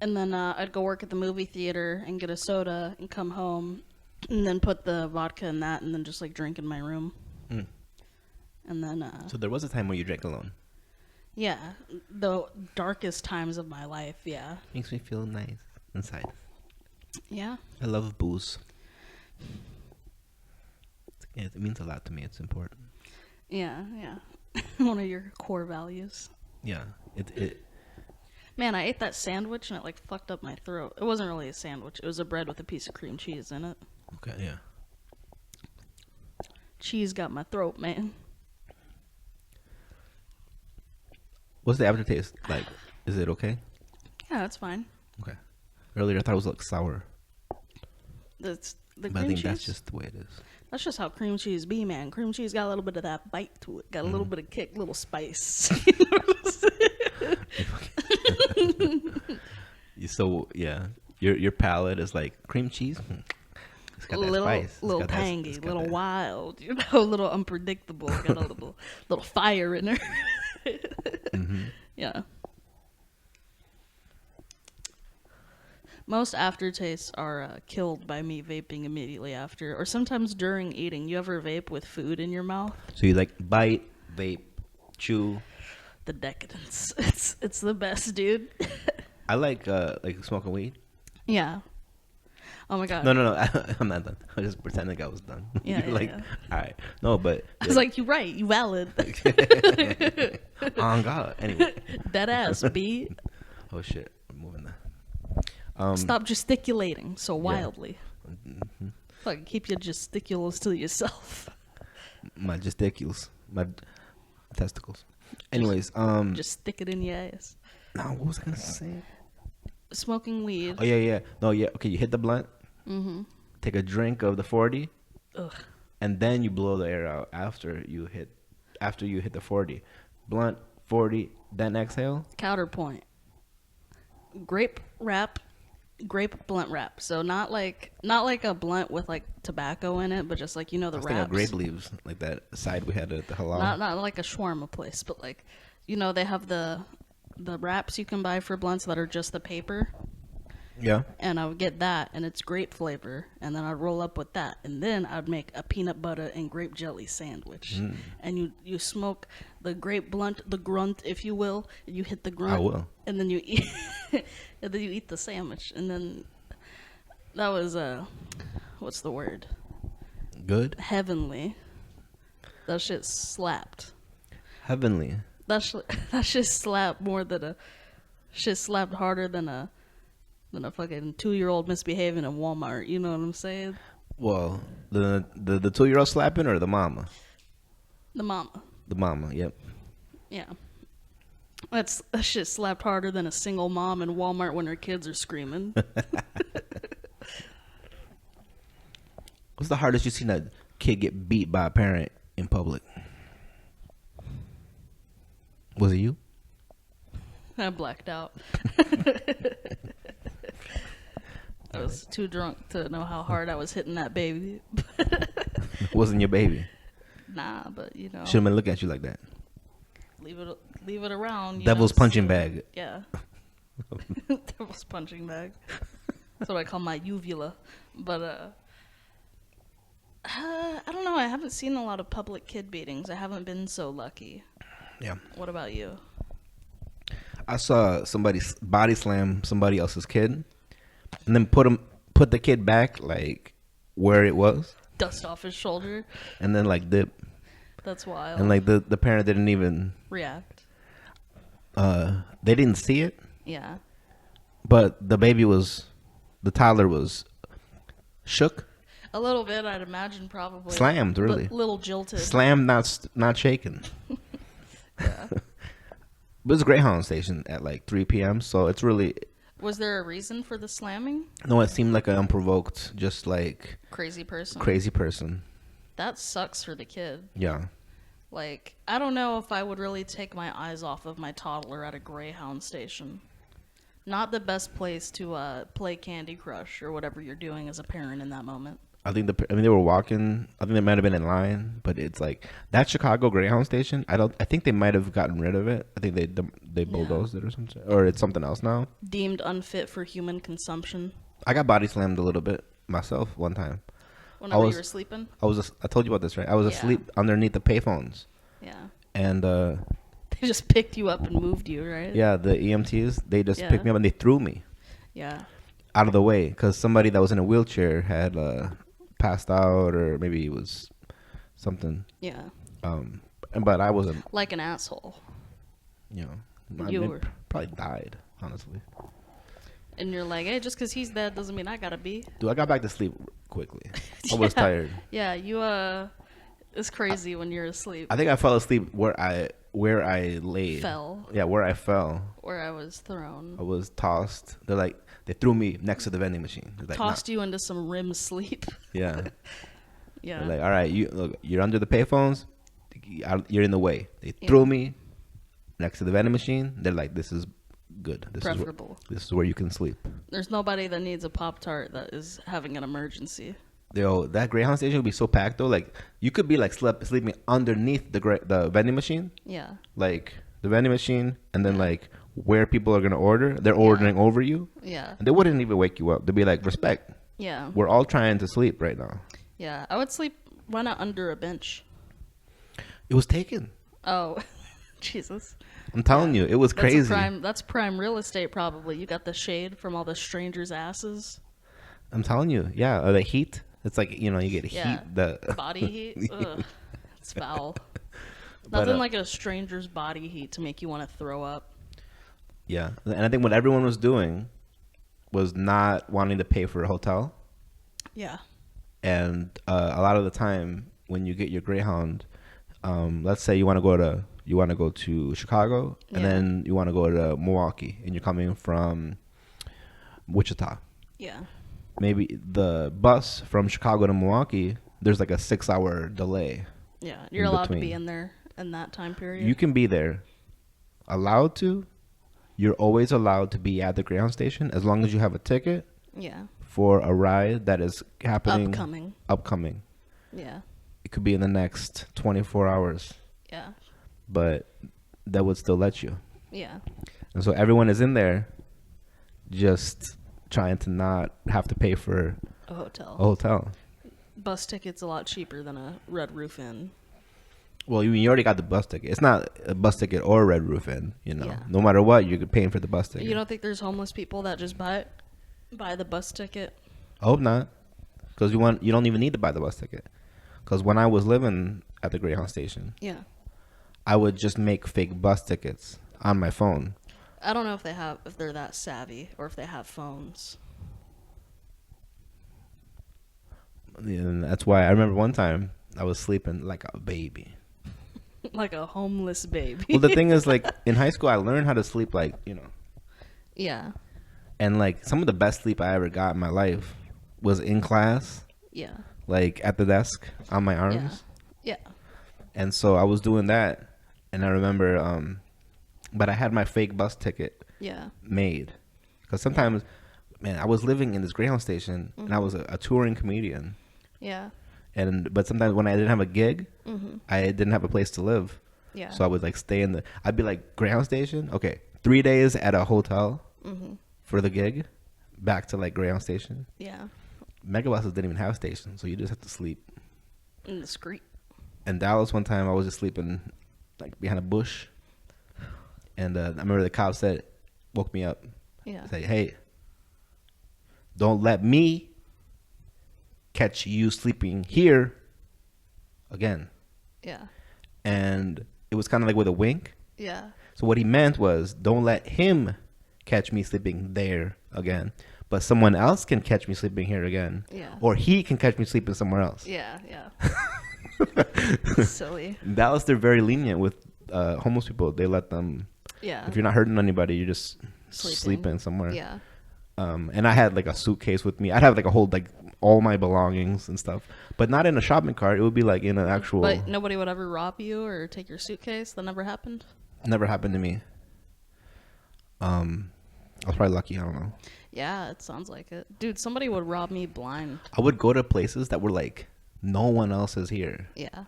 And then I'd go work at the movie theater and get a soda and come home and then put the vodka in that and then just like drink in my room. And then So there was a time where you drank alone. yeah, the darkest times of my life. Yeah. Makes me feel nice inside. Yeah. I love booze. It means a lot to me. It's important. Yeah. One of your core values. Yeah. It Man, I ate that sandwich and it like fucked up my throat. It wasn't really a sandwich. It was a bread with a piece of cream cheese in it. Okay, yeah. Cheese got my throat, man. What's the aftertaste like? Is it okay? Yeah, that's fine. Okay. Earlier I thought it was like sour. That's the But I cream think cheese. that's just the way it is. That's just how cream cheese be, man. Cream cheese got a little bit of that bite to it. Got a little bit of kick, little spice. So yeah, your palate is like cream cheese. It's got that spice. It's little got that- tangy, it's got little that- wild, a little unpredictable. Got a little fire in there. Yeah. Most aftertastes are killed by me vaping immediately after, or sometimes during eating. You ever vape with food in your mouth? So you like bite, vape, chew. The decadence. It's the best, dude. I like smoking weed. Yeah. Oh my god. No, I'm not done. I was just pretending like I was done. Yeah, You're yeah. all right. No, but I was like, you right, you valid. on God. Anyway. Dead ass, B. Oh shit, I'm moving that. Stop gesticulating so wildly. Fucking keep your gesticulals to yourself. My gesticules, my testicles. Anyways, Just stick it in your ass. no, what was I gonna say? Smoking weed. Oh yeah. No, yeah. Okay, you hit the blunt. Take a drink of the 40. Ugh. And then you blow the air out after you hit the 40. Blunt, 40, then exhale. Counterpoint. Grape blunt wrap. So not like a blunt with like tobacco in it, but just like, the I was thinking of wraps. grape leaves, like that side we had at the halal. Not like a shawarma place, but like, they have the wraps you can buy for blunts that are just the paper. Yeah. And I would get that, and it's grape flavor, and then I'd roll up with that, and then I'd make a peanut butter and grape jelly sandwich. And you smoke the grape blunt, the grunt, if you will, and you hit the grunt. I will. And then you eat, and then you eat the sandwich, and then that was what's the word? Good. Heavenly. That shit slapped. Heavenly. That shit slapped more than a shit slapped harder than a fucking 2-year-old misbehaving in Walmart. You know what I'm saying? Well, the 2-year-old slapping or the mama? The mama. The mama. Yep. Yeah. That shit slapped harder than a single mom in Walmart when her kids are screaming. What's the hardest you've seen a kid get beat by a parent in public? Was it you? I blacked out. I was too drunk to know how hard I was hitting that baby. Wasn't your baby? Nah, but Should have been looking at you like that. Leave it around. Devil's punching bag. Yeah. Devil's punching bag. That's what I call my uvula. But I don't know. I haven't seen a lot of public kid beatings. I haven't been so lucky. Yeah. What about you? I saw somebody body slam somebody else's kid, and then put the kid back like where it was, Dust off his shoulder. and then like dip, That's wild. and like the parent didn't even React. they didn't see it, Yeah. but the toddler was shook. A little bit, I'd imagine, probably. Slammed, really. Little jilted. Slammed, not shaken. Yeah. But it's a Greyhound station at like 3 p.m. So it's really. Was there a reason for the slamming? No, it seemed like an unprovoked, just like Crazy person. crazy person. That sucks for the kid. Yeah. Like, I don't know if I would really take my eyes off of my toddler at a Greyhound station. Not the best place to play Candy Crush or whatever you're doing as a parent in that moment. I think they were walking. I think they might have been in line, but it's like that Chicago Greyhound station. I think they might have gotten rid of it. I think they bulldozed it or something, or it's something else now. Deemed unfit for human consumption. I got body slammed a little bit myself one time. Whenever you were sleeping. I told you about this, right? I was asleep underneath the payphones. Yeah. And they just picked you up and moved you, right? Yeah, the EMTs, they just picked me up and they threw me. Yeah. Out of the way, because somebody that was in a wheelchair had passed out, or maybe it was something. Yeah. But I wasn't. Like an asshole. You know, I probably died, honestly. And you're like, hey, just because he's dead doesn't mean I gotta be. Dude, I got back to sleep quickly. I was tired. Yeah, it's crazy when you're asleep. I think I fell asleep where I laid. Fell. Yeah, where I fell. Where I was thrown. I was tossed. They threw me next to the vending machine. Like, tossed you into some REM sleep. Yeah. Yeah. They're like, all right, you're under the payphones. You're in the way. They threw me next to the vending machine. They're like, this is good. Preferable. This is where you can sleep. There's nobody that needs a Pop-Tart that is having an emergency. Yo, that Greyhound station would be so packed though. Like you could be like sleeping underneath the vending machine. Yeah. Like the vending machine, and then like where people are gonna order, they're ordering over you. Yeah. And they wouldn't even wake you up. They'd be like, respect. Yeah. We're all trying to sleep right now. Yeah, I would sleep. Why not under a bench? It was taken. Oh, Jesus. I'm telling you, it was crazy. That's prime real estate, probably. You got the shade from all the strangers' asses. I'm telling you, yeah. Or the heat. It's like, you get heat. The body heat. Ugh, it's foul. Nothing like a stranger's body heat to make you want to throw up. Yeah, and I think what everyone was doing was not wanting to pay for a hotel. Yeah. And a lot of the time, when you get your Greyhound, let's say you want to go to Chicago, and then you want to go to Milwaukee, and you're coming from Wichita. Yeah. Maybe the bus from Chicago to Milwaukee, there's like a 6-hour delay. Yeah, you're allowed to be in there in that time period. You can be there. Allowed to. You're always allowed to be at the Greyhound station as long as you have a ticket. Yeah. For a ride that is happening. Upcoming. Yeah. It could be in the next 24 hours. Yeah. But that would still let you. Yeah. And so everyone is in there just trying to not have to pay for a hotel. Bus ticket's a lot cheaper than a Red Roof Inn. Well, you already got the bus ticket. It's not a bus ticket or a Red Roof Inn, Yeah. No matter what, you're paying for the bus ticket. You don't think there's homeless people that just buy the bus ticket? I hope not. Because you don't even need to buy the bus ticket. Because when I was living at the Greyhound station, I would just make fake bus tickets on my phone. I don't know if they're that savvy or if they have phones. And that's why I remember one time I was sleeping like a baby. Like a homeless baby. Well, the thing is, like, in high school, I learned how to sleep, like, Yeah. And, like, some of the best sleep I ever got in my life was in class. Yeah. Like, at the desk on my arms. Yeah. And so I was doing that. And I remember, but I had my fake bus ticket made. Because sometimes, man, I was living in this Greyhound station, and I was a touring comedian. Yeah. But sometimes when I didn't have a gig, I didn't have a place to live. Yeah. So I would like stay I'd be like, Greyhound station, okay, 3 days at a hotel for the gig, back to like Greyhound station. Yeah. Megabuses didn't even have stations, so you just have to sleep in the street. In Dallas one time, I was just sleeping like behind a bush, and I remember the cop woke me up. Yeah. Say, hey, don't let me catch you sleeping here again. Yeah. And it was kind of like with a wink. Yeah. So what he meant was, don't let him catch me sleeping there again. but someone else can catch me sleeping here again. Yeah. Or he can catch me sleeping somewhere else. Yeah. Silly. In Dallas, they're very lenient with homeless people. They let them. Yeah. If you're not hurting anybody, you're just sleeping somewhere. Yeah. And I had like a suitcase with me. I'd have like a whole like all my belongings and stuff, but not in a shopping cart. It would be like in an actual. But nobody would ever rob you or take your suitcase. That never happened. Never happened to me. I was probably lucky. I don't know. Yeah, it sounds like it, dude. Somebody would rob me blind. I would go to places that were like no one else is here. Yeah.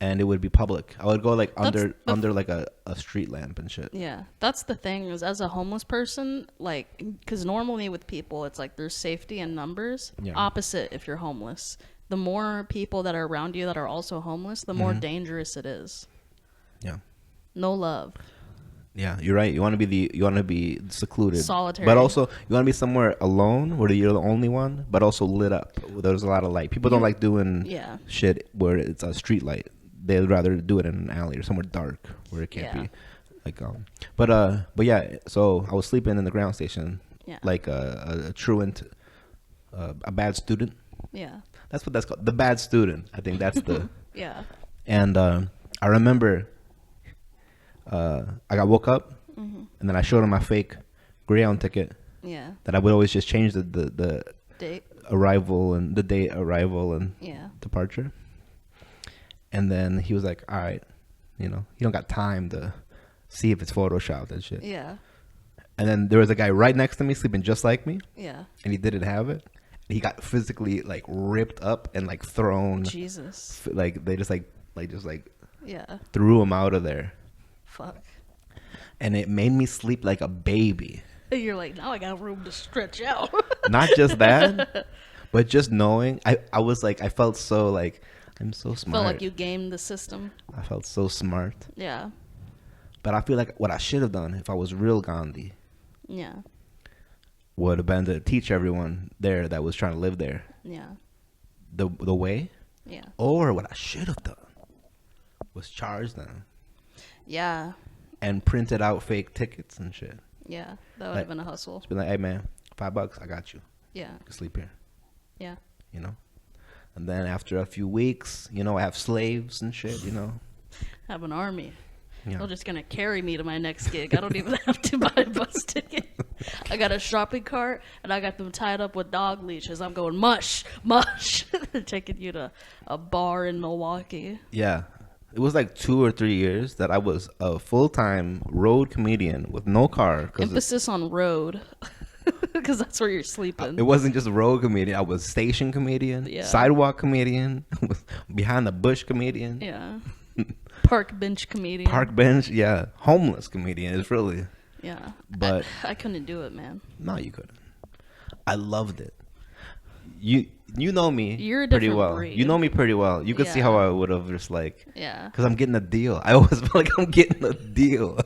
And it would be public. I would go like under like a street lamp and shit. Yeah, that's the thing is as a homeless person, like, because normally with people, it's like there's safety in numbers. Yeah. Opposite if you're homeless. The more people that are around you that are also homeless, the more dangerous it is. Yeah. No love. Yeah, you're right. You want to be secluded. Solitary. But also, you want to be somewhere alone where you're the only one, but also lit up. There's a lot of light. People don't like doing shit where it's a street light. They'd rather do it in an alley or somewhere dark where it can't be. Like, but yeah, so I was sleeping in the ground station like a truant, a bad student. Yeah. That's what that's called. The bad student. I think that's the. Yeah. And I remember I got woke up and then I showed him my fake Greyhound ticket. Yeah. That I would always just change the date arrival and the date arrival and departure. And then he was like, all right, you don't got time to see if it's photoshopped and shit. Yeah. And then there was a guy right next to me sleeping just like me. Yeah. And he didn't have it. He got physically like ripped up and like thrown. Jesus. Like they just threw him out of there. Fuck. And it made me sleep like a baby. You're like, now I got room to stretch out. Not just that, but just knowing. I was like, I felt so like, I'm so smart. Felt like you gamed the system. I felt so smart. Yeah. But I feel like what I should have done if I was real Gandhi. Yeah. Would have been to teach everyone there that was trying to live there. Yeah. The way. Yeah. Or what I should have done was charge them. Yeah. And printed out fake tickets and shit. Yeah. That would have been a hustle. Just be like, hey man, $5, I got you. Yeah. You can sleep here. Yeah. And then after a few weeks, I have slaves and shit, Have an army. Yeah. They're just going to carry me to my next gig. I don't even have to buy a bus ticket. I got a shopping cart, and I got them tied up with dog leashes. I'm going, mush, mush. Taking you to a bar in Milwaukee. Yeah. It was like 2 or 3 years that I was a full-time road comedian with no car. Emphasis on road. Because that's where you're sleeping. It wasn't just a road comedian. I was station comedian, sidewalk comedian, behind the bush comedian. Yeah. Park bench comedian. Park bench, yeah. Homeless comedian is really. Yeah. But I couldn't do it, man. No, you couldn't. I loved it. You know me You're a pretty different well. breed. You know me pretty well. You could see how I would have just like. Yeah. Because I'm getting a deal. I always feel like I'm getting a deal.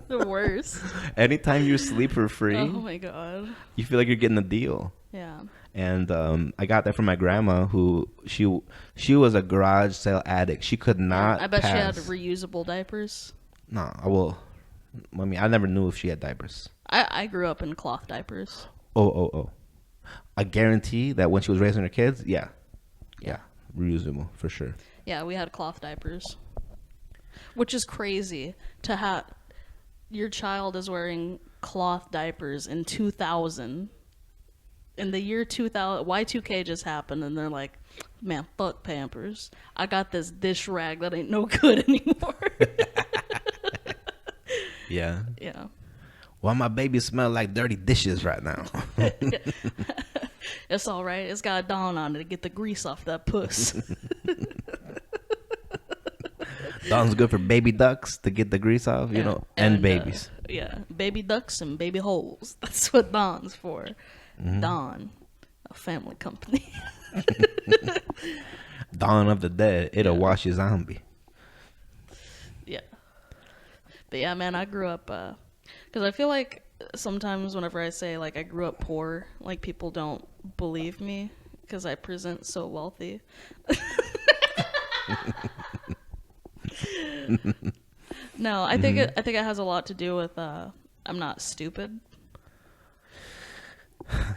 The worst. Anytime you sleep for free. Oh my god. You feel like you're getting a deal. Yeah. And I got that from my grandma, who she was a garage sale addict. She could not. I bet she had reusable diapers. No, I never knew if she had diapers. I grew up in cloth diapers. Oh. I guarantee that when she was raising her kids, yeah, reusable for sure. Yeah, we had cloth diapers, which is crazy to have. Your child is wearing cloth diapers in 2000. In the year 2000, Y2K just happened, and they're like, man, fuck Pampers. I got this dish rag that ain't no good anymore. Yeah. Yeah. Well, my baby smell like dirty dishes right now. It's all right. It's got a Dawn on it to get the grease off that puss. Dawn's good for baby ducks to get the grease off, and babies. Baby ducks and baby holes. That's what Dawn's for. Mm-hmm. Dawn, a family company. Dawn of the Dead. It'll wash your zombie. Yeah. But yeah, man, I grew up, because I feel like sometimes whenever I say, like, I grew up poor, like, people don't believe me because I present so wealthy. No, I think it has a lot to do with I'm not stupid.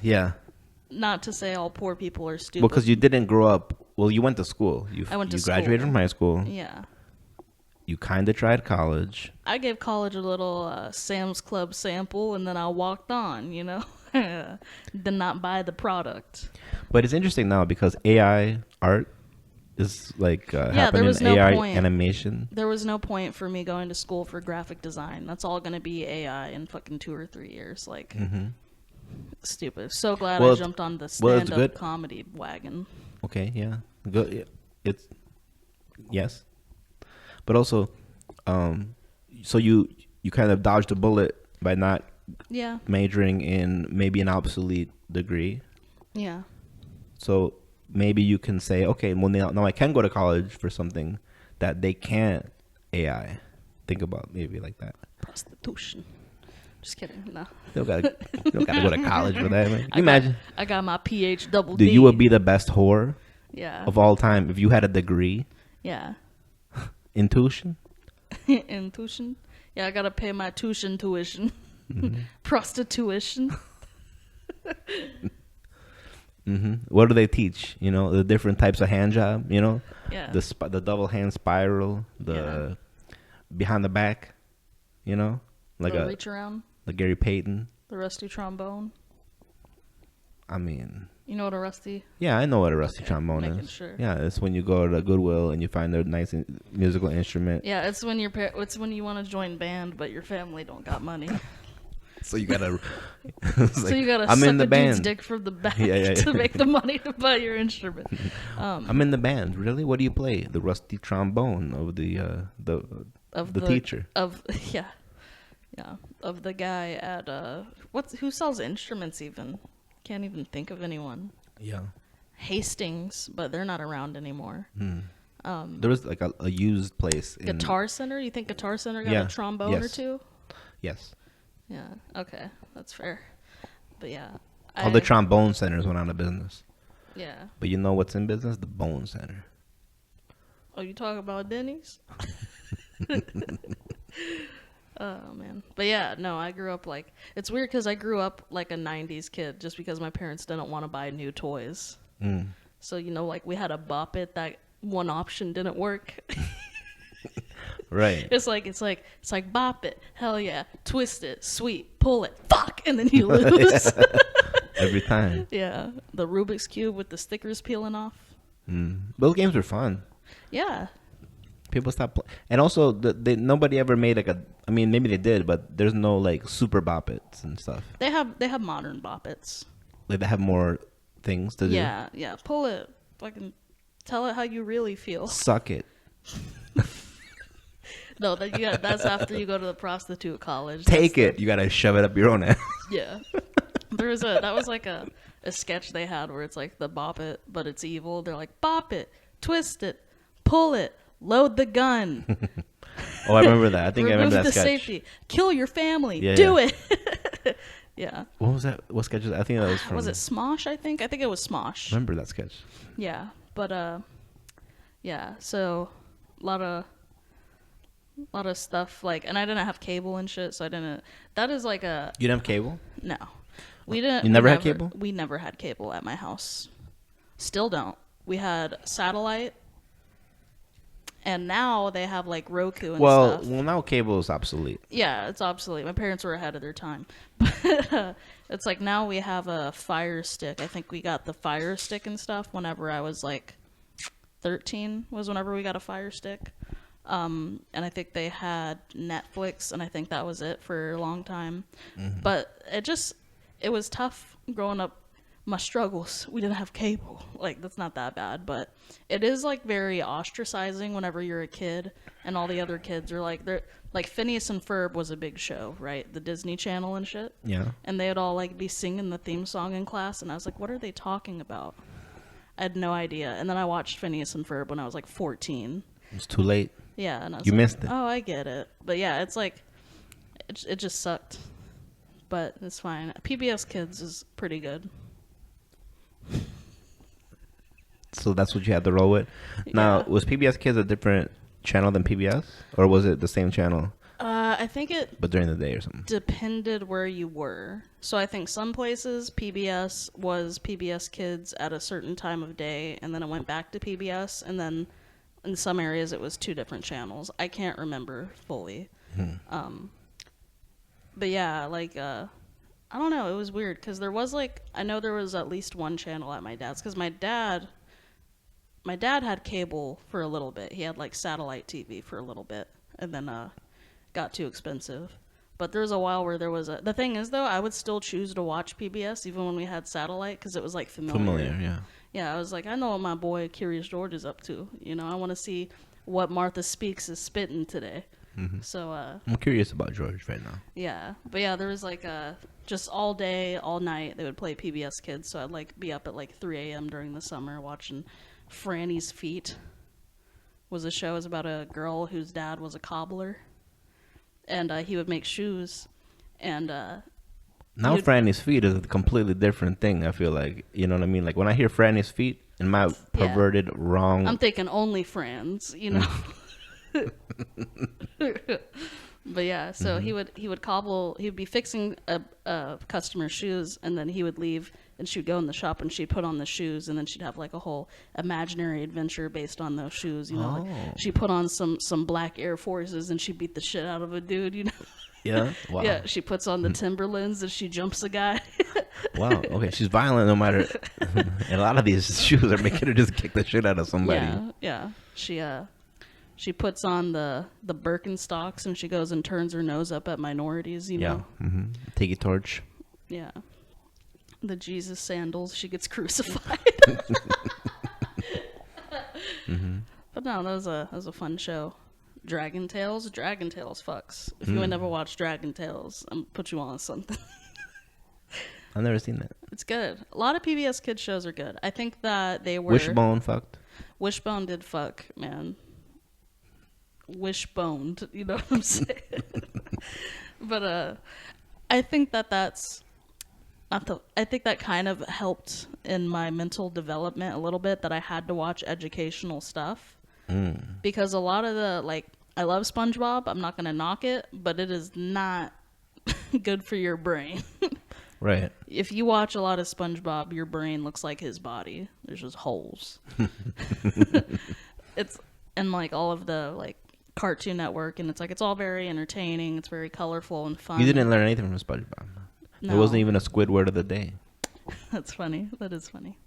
Yeah. Not to say all poor people are stupid. Well, because you didn't grow up. Well, you went to school. I went to You graduated school. from high school. Yeah. You kind of tried college. I gave college a little Sam's Club sample, and then I walked on, you know? Did not buy the product. But it's interesting now because AI art is like there happening. was no AI point. animation. There was no point for me going to school for graphic design. That's all going to be AI in fucking 2 or 3 years. Like, stupid. So glad I jumped on the stand-up comedy wagon. Okay, yeah. Good. It's yes. But also, so you kind of dodged a bullet by not majoring in maybe an obsolete degree. Yeah. So maybe you can say, okay, well now I can go to college for something that they can't AI. Think about maybe like that. Prostitution. Just kidding. No. You don't gotta go to college for that, man. Can you imagine? I got my PH double Dude, D. you would be the best whore Yeah. of all time if you had a degree. Yeah. Intuition? Intuition? Yeah, I gotta pay my tuition. Prostitution. What do they teach? You know, the different types of hand job, you know? Yeah. The double hand spiral, the behind the back, you know? Like the reach around. Like Gary Payton. The rusty trombone. I mean, you know what a rusty? Yeah, I know what a rusty trombone is. Sure. Yeah, it's when you go to Goodwill and you find a nice musical instrument. Yeah, it's when it's when you want to join band, but your family don't got money. So you gotta. So you gotta. I'm suck in the band. Dude's dick from the back to make the money to buy your instrument. I'm in the band. Really? What do you play? The rusty trombone of the teacher. Of the guy at who sells instruments even. Can't even think of anyone. Yeah. Hastings, but they're not around anymore. There was like a used place. Guitar Center? You think Guitar Center got a trombone or two? Yes. Yeah. Okay, that's fair. But yeah. All the trombone centers went out of business. Yeah. But you know what's in business? The bone center. Oh, you talking about Denny's? Oh, man. But yeah, no, I grew up like... It's weird because I grew up like a 90s kid just because my parents didn't want to buy new toys. So, you know, like we had a Bop It, that one option didn't work. Right. It's like Bop It, hell yeah, twist it, sweet, pull it, fuck, and then you lose. Every time. Yeah. The Rubik's Cube with the stickers peeling off. Those games were fun. Yeah. People stopped playing. And also, nobody ever made like I mean, maybe they did, but there's no like super Bop Its and stuff. They have modern Bop Its. Like they have more things to do. Yeah, yeah. Pull it. Fucking tell it how you really feel. Suck it. No, that's after you go to the prostitute college. Take it. You gotta shove it up your own ass. Yeah. That was like a sketch they had where it's like the Bop It, but it's evil. They're like, Bop it, twist it, pull it, load the gun. Oh, I remember that. I think I remember that Remove the sketch. safety. Kill your family. Yeah, Do it. Yeah. What was that? What sketch? I think that was from... Was it Smosh, I think? I think it was Smosh. I remember that sketch. Yeah. But, yeah. So, a lot of stuff, like... And I didn't have cable and shit, so I didn't... That is like a... You didn't have cable? No. We didn't... You never had cable? We never had cable at my house. Still don't. We had satellite... And now they have like Roku and stuff. Well, now cable is obsolete. Yeah, it's obsolete. My parents were ahead of their time. But it's like now we have a Fire Stick. I think we got the Fire Stick and stuff whenever I was like 13 was whenever we got a Fire Stick. And I think they had Netflix, and I think that was it for a long time. But it was tough growing up. My struggles. We didn't have cable. Like, that's not that bad, but it is like very ostracizing whenever you're a kid and all the other kids are they're like Phineas and Ferb was a big show, right? The Disney Channel and shit. Yeah. And they'd all like be singing the theme song in class, and I was like, what are they talking about? I had no idea. And then I watched Phineas and Ferb when I was like 14. It's too late. Yeah, and I was You missed it. Oh, I get it. But yeah, it's like it just sucked. But it's fine. PBS Kids is pretty good. So that's what you had to roll with. Now, was PBS Kids a different channel than PBS, or was it the same channel? I think it But during the day or something. depended where you were. So I think some places PBS was PBS Kids at a certain time of day, and then it went back to PBS, and then in some areas it was 2 different channels. I can't remember fully. But yeah, like I don't know, it was weird because there was like I know there was at least one channel at my dad's because my dad had cable for a little bit. He had like satellite TV for a little bit, and then got too expensive. But there was a while where there was the thing is though, I would still choose to watch PBS even when we had satellite because it was like familiar. Yeah. Yeah, I was like, I know what my boy Curious George is up to. You know, I want to see what Martha Speaks is spitting today. So I'm curious about George right now. yeah, but yeah, there was like just all day, all night they would play PBS Kids. So I'd like be up at like 3 a.m. during the summer watching Franny's Feet. Was a show. It was about a girl whose dad was a cobbler, and he would make shoes, and now Franny's Feet is a completely different thing. I feel like, you know what I mean. Like when I hear Franny's Feet in my perverted wrong, I'm thinking OnlyFans, you know. But yeah, so he would be fixing a customer's shoes, and then he would leave and she'd go in the shop and she'd put on the shoes, and then she'd have like a whole imaginary adventure based on those shoes, you know. Like she put on some black Air Forces and she beat the shit out of a dude, you know. Yeah. Wow. Yeah, she puts on the Timberlands and she jumps a guy. Wow. Okay, she's violent no matter. And a lot of these shoes are making her just kick the shit out of somebody. Yeah. She puts on the Birkenstocks and she goes and turns her nose up at minorities, you know. Take a torch. Yeah. The Jesus sandals, she gets crucified. But no, that was a fun show. Dragon Tales fucks. If you ain't never watched Dragon Tales, I'm gonna put you on something. I've never seen that. It's good. A lot of PBS Kids shows are good. I think that they were... Wishbone fucked? Wishbone did fuck, man. Wishboned, you know what I'm saying? But I think that's... I think that kind of helped in my mental development a little bit, that I had to watch educational stuff. Because a lot of the, like, I love SpongeBob. I'm not going to knock it, but it is not good for your brain. Right. If you watch a lot of SpongeBob, your brain looks like his body. There's just holes. It's, and like all of the, like, Cartoon Network, and it's like, it's all very entertaining. It's very colorful and fun. You didn't learn anything from SpongeBob. No. There wasn't even a Squidward of the day. That's funny. That is funny.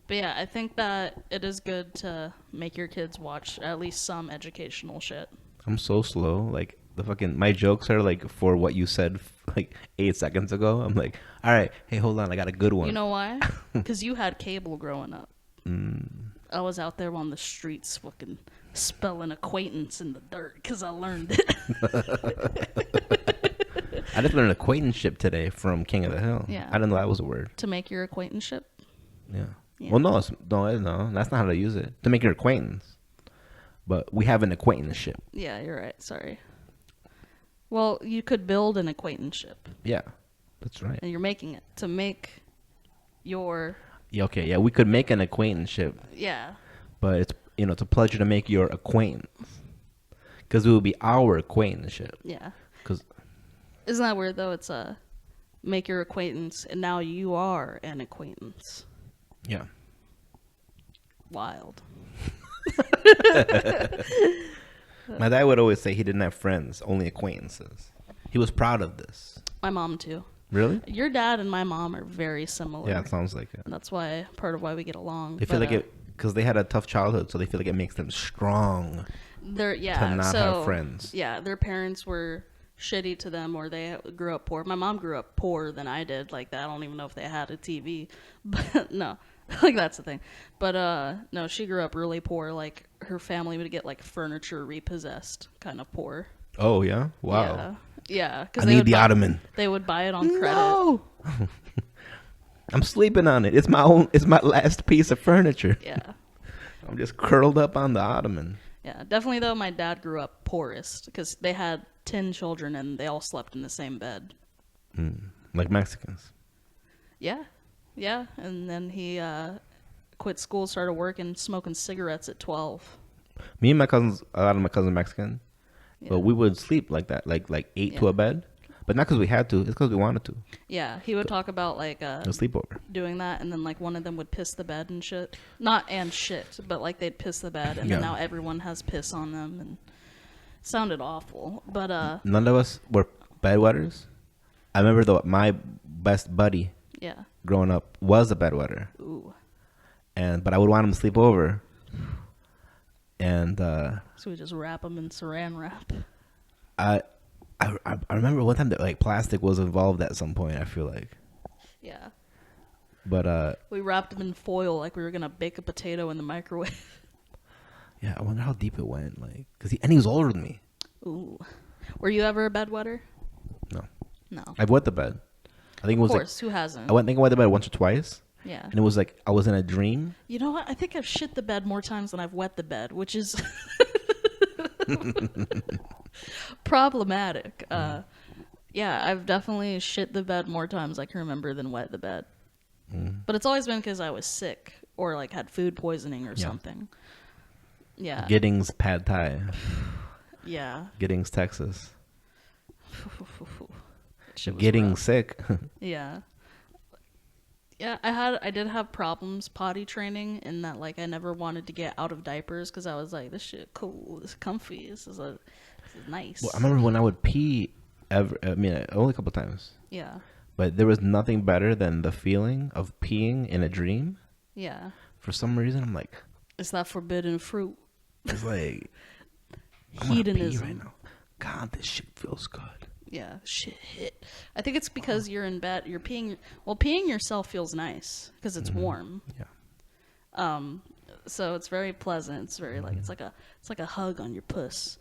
But yeah, I think that it is good to make your kids watch at least some educational shit. I'm so slow. Like, my jokes are like for what you said like 8 seconds ago. I'm like, all right, hey, hold on, I got a good one. You know why? Because you had cable growing up. I was out there on the streets fucking spelling acquaintance in the dirt because I learned it. I just learned acquaintanceship today from King of the Hill. Yeah. I didn't know that was a word. To make your acquaintanceship? Yeah. Well, no, that's not how to use it. To make your acquaintance. But we have an acquaintanceship. Yeah, you're right. Sorry. Well, you could build an acquaintanceship. Yeah, that's right. And you're making it to make your... Yeah, okay, yeah, we could make an acquaintanceship. Yeah. But it's, it's a pleasure to make your acquaintance. Because it will be our acquaintanceship. Yeah. Because... Isn't that weird, though? It's make your acquaintance, and now you are an acquaintance. Yeah. Wild. My dad would always say he didn't have friends, only acquaintances. He was proud of this. My mom, too. Really? Your dad and my mom are very similar. Yeah, it sounds like it. And that's why, part of why we get along. They feel like it, because they had a tough childhood, so they feel like it makes them strong to not have friends. Yeah, their parents were shitty to them, or they grew up poor. My mom grew up poorer than I did. Like that, I don't even know if they had a TV, but no, like that's the thing. But no, she grew up really poor. Like her family would get like furniture repossessed, kind of poor. Oh yeah, wow. Yeah. Because I need the ottoman. They would buy it on credit. No. I'm sleeping on it. It's my last piece of furniture. Yeah. I'm just curled up on the ottoman. Yeah, definitely though. My dad grew up poorest because they had 10 children and they all slept in the same bed. Like Mexicans. Yeah. And then he quit school, started working, smoking cigarettes at 12. Me and my cousins, a lot of my cousins are Mexican, Yeah. But we would sleep like that, like 8 to a bed. But not because we had to. It's because we wanted to. Yeah, he would talk about like A sleepover. doing that, and then like one of them would piss the bed and shit. Not and shit, but like they'd piss the bed, and then now everyone has piss on them, and it sounded awful. But none of us were bedwetters. I remember my best buddy. Yeah. Growing up was a bedwetter. Ooh. But I would want him to sleep over. And so we just wrap them in saran wrap. I remember one time that like plastic was involved at some point. I feel like. Yeah. But we wrapped them in foil like we were gonna bake a potato in the microwave. Yeah, I wonder how deep it went. Like, he was older than me. Ooh. Were you ever a bedwetter? No. I've wet the bed. I think it was of course. Who hasn't? I think I wet the bed once or twice. Yeah. And it was like I was in a dream. You know what? I think I've shit the bed more times than I've wet the bed, which is problematic. Yeah, I've definitely shit the bed more times I can remember than wet the bed. But it's always been because I was sick or like had food poisoning or something. Yeah. Giddings Pad Thai. Yeah. Giddings, Texas. Getting sick. Yeah. Yeah, I did have problems potty training in that like I never wanted to get out of diapers because I was like, this shit cool, this is comfy, this is nice. Well, I remember when I would pee only a couple times. Yeah. But there was nothing better than the feeling of peeing in a dream. Yeah. For some reason, I'm like, it's that forbidden fruit. It's like hedonism right now. God, this shit feels good. Yeah, shit hit. I think it's because you're in bed, you're peeing. Well, peeing yourself feels nice because it's warm. Yeah. So it's very pleasant. It's very like it's like a hug on your puss.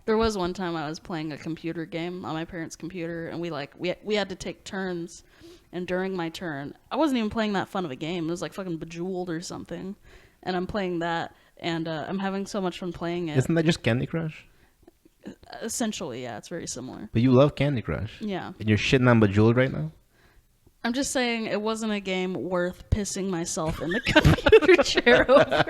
There was one time I was playing a computer game on my parents' computer, and we had to take turns. And during my turn, I wasn't even playing that fun of a game. It was like fucking Bejeweled or something, and I'm playing that, and I'm having so much fun playing it. Isn't that just Candy Crush? Essentially, yeah, it's very similar. But you love Candy Crush. Yeah. And you're shitting on Bejeweled right now? I'm just saying it wasn't a game worth pissing myself in the computer chair over.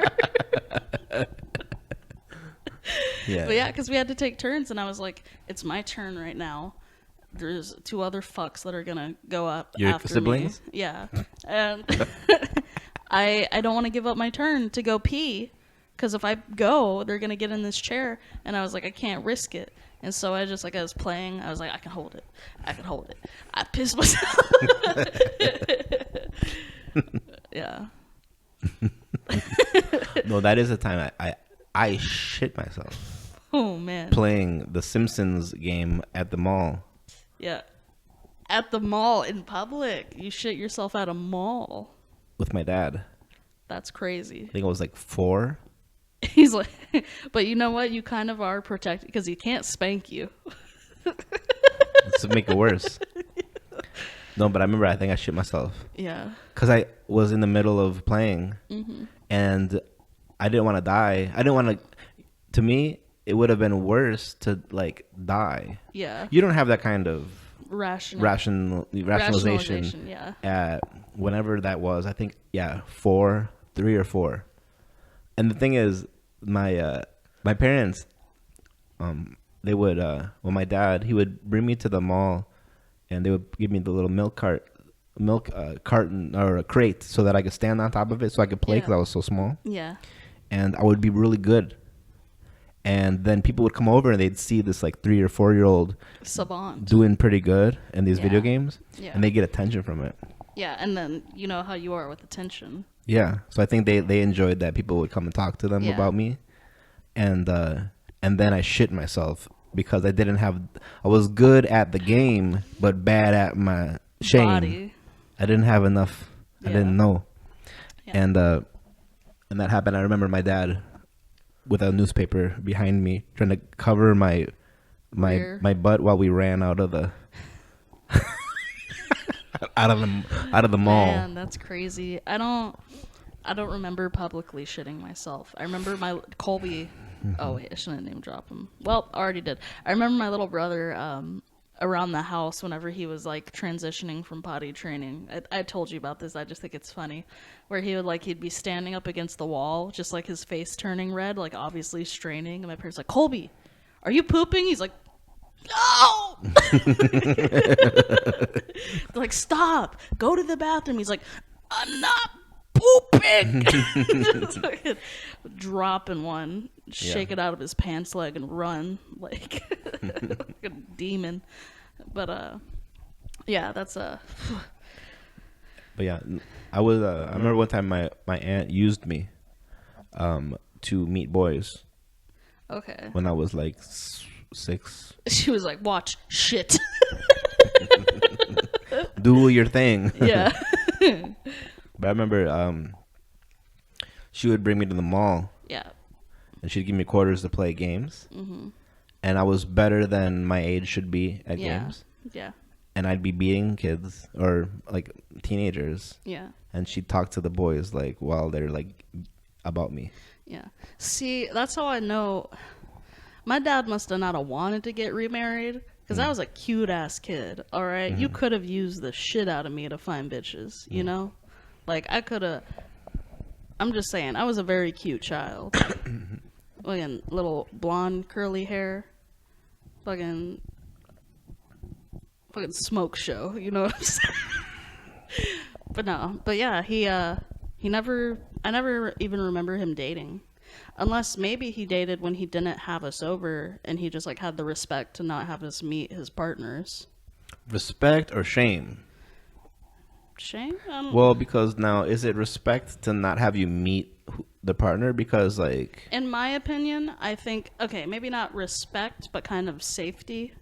Yeah. But yeah, because we had to take turns, and I was like, it's my turn right now. There's 2 other fucks that are going to go up Your after siblings? me. Yeah. And I don't want to give up my turn to go pee. Because if I go, they're going to get in this chair. And I was like, I can't risk it. And so I just, like, I was playing. I was like, I can hold it. I pissed myself. Yeah. No, that is a time I shit myself. Oh, man. Playing the Simpsons game at the mall. Yeah. At the mall in public. You shit yourself at a mall. With my dad. That's crazy. I think I was like 4. He's like, but you know what? You kind of are protected because he can't spank you. To make it worse. No, but I remember I think I shit myself. Yeah. Because I was in the middle of playing. Mm-hmm. And I didn't want to die. I didn't want to. To me, it would have been worse to like die. Yeah. You don't have that kind of rationalization. Yeah. Whenever that was, I think 3 or 4. And the thing is, my parents, they would my dad, he would bring me to the mall, and they would give me the little milk carton or a crate so that I could stand on top of it so I could play because I was so small. Yeah. And I would be really good. And then people would come over and they'd see this like 3 or 4-year-old savant doing pretty good in these video games, and they get attention from it. Yeah, and then you know how you are with attention. Yeah, so I think they enjoyed that people would come and talk to them about me, and then I shit myself because I was good at the game but bad at my shame. Body. I didn't have enough. I didn't know, and that happened. I remember my dad with a newspaper behind me trying to cover my butt while we ran out of the out of the mall. Man, that's crazy. I don't remember publicly shitting myself. I remember my Colby. Oh wait, I shouldn't name drop him. Well, I already did. I remember my little brother. around the house whenever he was like transitioning from potty training. I told you about this. I just think it's funny, where he'd be standing up against the wall, just like his face turning red, like obviously straining. And my parents like, Colby, are you pooping? He's like, no. They're like, stop, go to the bathroom. He's like, I'm not pooping. Drop in one, shake it out of his pants leg and run like, like a demon. But yeah, that's But yeah, I was. I remember one time my aunt used me, to meet boys. Okay. When I was like 6. She was like, watch shit. Do your thing. Yeah. But I remember she would bring me to the mall. Yeah. And she'd give me quarters to play games. Mm-hmm. And I was better than my age should be at games. Yeah. And I'd be beating kids or like teenagers. Yeah. And she'd talk to the boys like while they're like about me. Yeah. See, that's how I know. My dad must have not have wanted to get remarried, because I was a cute ass kid. All right, you could have used the shit out of me to find bitches. You know, like I could have. I'm just saying, I was a very cute child. Fucking little blonde curly hair, fucking smoke show. You know what I'm saying? But yeah, he never. I never even remember him dating. Unless maybe he dated when he didn't have us over and he just like had the respect to not have us meet his partners. Respect or shame? Shame? Well, because now, is it respect to not have you meet the partner? Because like, in my opinion, I think, okay, maybe not respect, but kind of safety.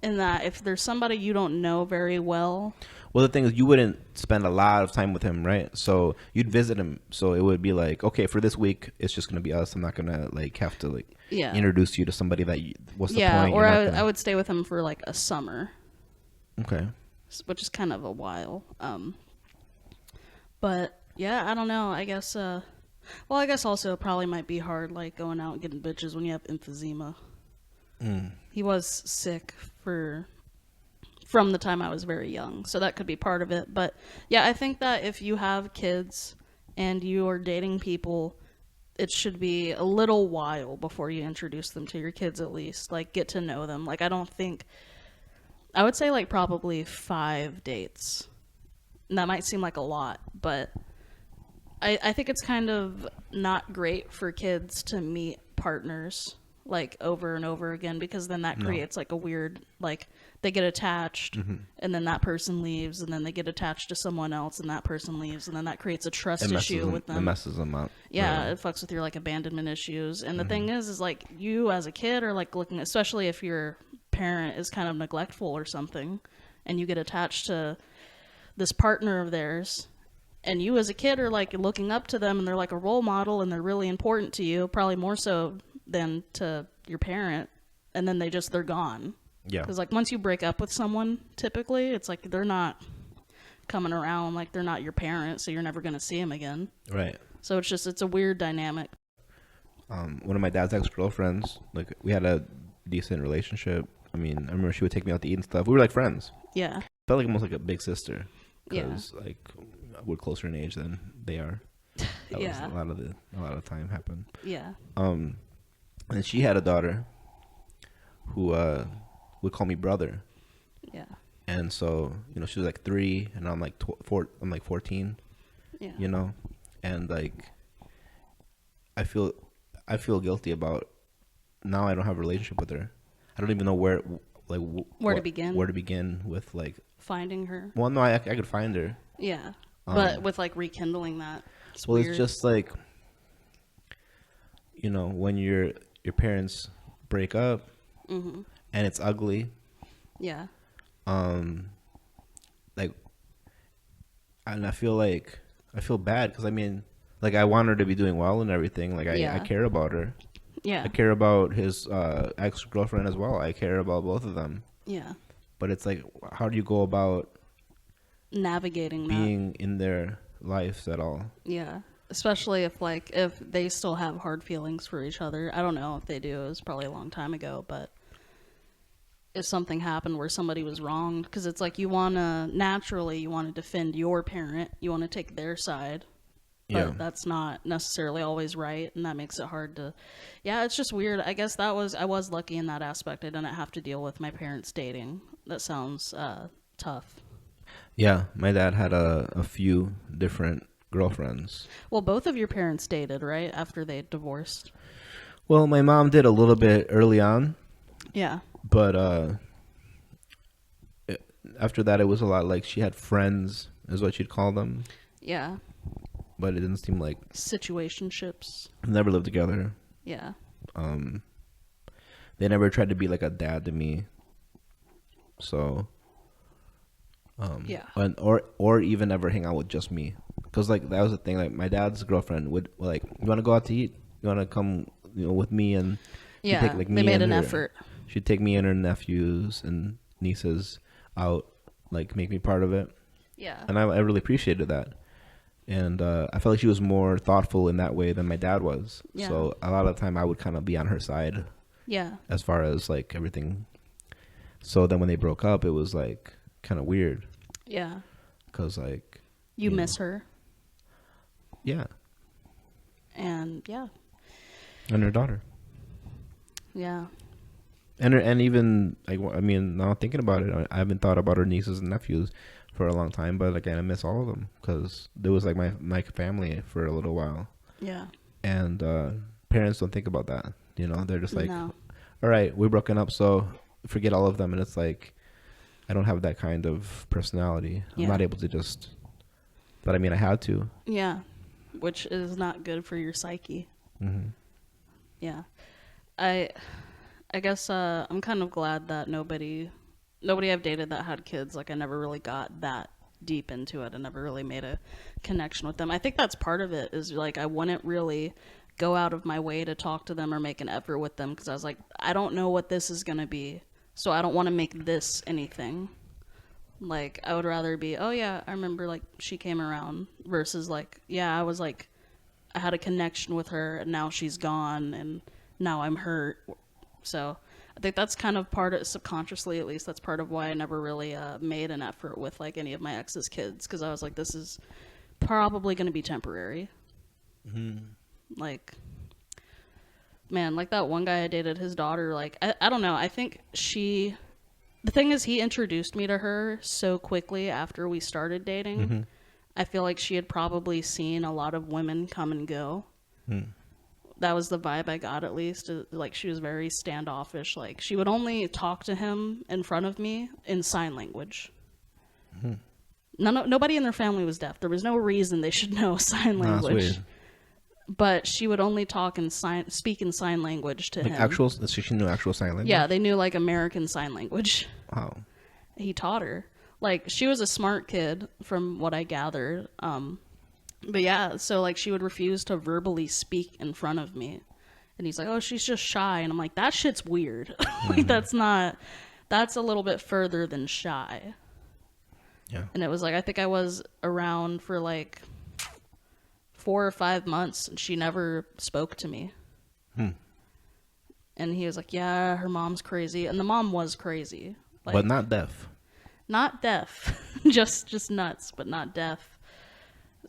In that if there's somebody you don't know very well. Well, the thing is, you wouldn't spend a lot of time with him, right? So you'd visit him. So it would be like, okay, for this week, it's just gonna be us. I'm not gonna like have to like introduce you to somebody that. What's the point? Yeah, or I would stay with him for like a summer. Okay. Which is kind of a while. But yeah, I don't know. I guess. Well, I guess also it probably might be hard, like going out and getting bitches when you have emphysema. He was sick from the time I was very young, so that could be part of it. But yeah, I think that if you have kids and you are dating people, it should be a little while before you introduce them to your kids, at least like get to know them. Like I would say like probably 5 dates. And that might seem like a lot, but I think it's kind of not great for kids to meet partners like over and over again, because then that creates like a weird, like they get attached and then that person leaves and then they get attached to someone else and that person leaves and then that creates a trust issue with them. It messes them up. Yeah, it fucks with your like abandonment issues. And the thing is like you as a kid are like looking, especially if your parent is kind of neglectful or something and you get attached to this partner of theirs, and you as a kid are like looking up to them and they're like a role model and they're really important to you, probably more so than to your parent, and then they're gone. Yeah. Because like once you break up with someone, typically it's like they're not coming around, like they're not your parent, so you're never going to see them again. Right. So it's a weird dynamic. One of my dad's ex-girlfriends, like we had a decent relationship. I mean, I remember she would take me out to eat and stuff. We were like friends. Yeah. Felt like almost like a big sister. Because like we're closer in age than they are. That was a lot of time happened. Yeah. And she had a daughter who would call me brother. Yeah. And so, you know, she was like 3 and I'm like 14. Yeah. You know? And like I feel guilty about now I don't have a relationship with her. I don't even know where to begin with like finding her. Well, no, I could find her. Yeah. But with like rekindling that. It's weird. It's just like, you know, when your parents break up and it's ugly. Yeah. Like, and I feel bad because I mean, like I want her to be doing well and everything. Like I care about her. Yeah. I care about his ex-girlfriend as well. I care about both of them. Yeah. But it's like, how do you go about navigating being in their lives at all? Yeah. Especially if they still have hard feelings for each other. I don't know if they do. It was probably a long time ago, but if something happened where somebody was wronged, because it's like you want to defend your parent, you want to take their side, but that's not necessarily always right, and that makes it hard to, it's just weird. I guess I was lucky in that aspect. I didn't have to deal with my parents dating. That sounds tough. Yeah, my dad had a few different girlfriends. Well, both of your parents dated, right, after they divorced? Well, my mom did a little bit early on. Yeah. But after that, it was a lot like she had friends, is what you'd call them. Yeah. But it didn't seem like... Situationships. Never lived together. Yeah. They never tried to be like a dad to me. So... yeah. And, or even ever hang out with just me. Because like that was the thing. Like my dad's girlfriend would like, you want to go out to eat? You want to come with me? And yeah, take, like, they made an effort. She'd take me and her nephews and nieces out, like make me part of it. Yeah. And I really appreciated that. And I felt like she was more thoughtful in that way than my dad was. Yeah. So a lot of the time I would kind of be on her side. Yeah. As far as like everything. So then when they broke up, it was like kind of weird. Yeah. Because like... You miss her. Yeah. And yeah. And her daughter. Yeah. And even, like, I mean, now thinking about it, I haven't thought about her nieces and nephews for a long time, but again, I miss all of them because there was like my family for a little while. Yeah. And parents don't think about that. You know, they're just like, no. All right, we're broken up, so forget all of them. And it's like, I don't have that kind of personality. Yeah. I'm not able to just, but I mean, I had to. Yeah. Which is not good for your psyche. Mm-hmm. Yeah. I guess I'm kind of glad that nobody I've dated that had kids, like I never really got that deep into it. I never really made a connection with them. I think that's part of it, is like I wouldn't really go out of my way to talk to them or make an effort with them because I was like, I don't know what this is going to be, so I don't want to make this anything. Like I would rather be, oh yeah, I remember like she came around, versus like, yeah, I was like, I had a connection with her and now she's gone and now I'm hurt. So I think that's kind of part of, subconsciously at least, that's part of why I never really made an effort with like any of my ex's kids, because I was like, this is probably going to be temporary. Mm-hmm. Like, man, like that one guy I dated, his daughter, like, I don't know. I think the thing is, he introduced me to her so quickly after we started dating. Mm-hmm. I feel like she had probably seen a lot of women come and go. Mm. That was the vibe I got, at least. Like, she was very standoffish. Like, she would only talk to him in front of me in sign language. Mm-hmm. Nobody in their family was deaf. There was no reason they should know sign language. But she would only talk and speak in sign language to him. So she knew actual sign language? Yeah, they knew, like, American Sign Language. Wow. He taught her. Like, she was a smart kid, from what I gathered. But yeah, so like she would refuse to verbally speak in front of me. And he's like, oh, she's just shy. And I'm like, that shit's weird. Like, that's a little bit further than shy. Yeah. And it was like, I think I was around for like 4 or 5 months and she never spoke to me. And he was like, yeah, her mom's crazy. And the mom was crazy. Like, but not deaf. Not deaf. just nuts, but not deaf.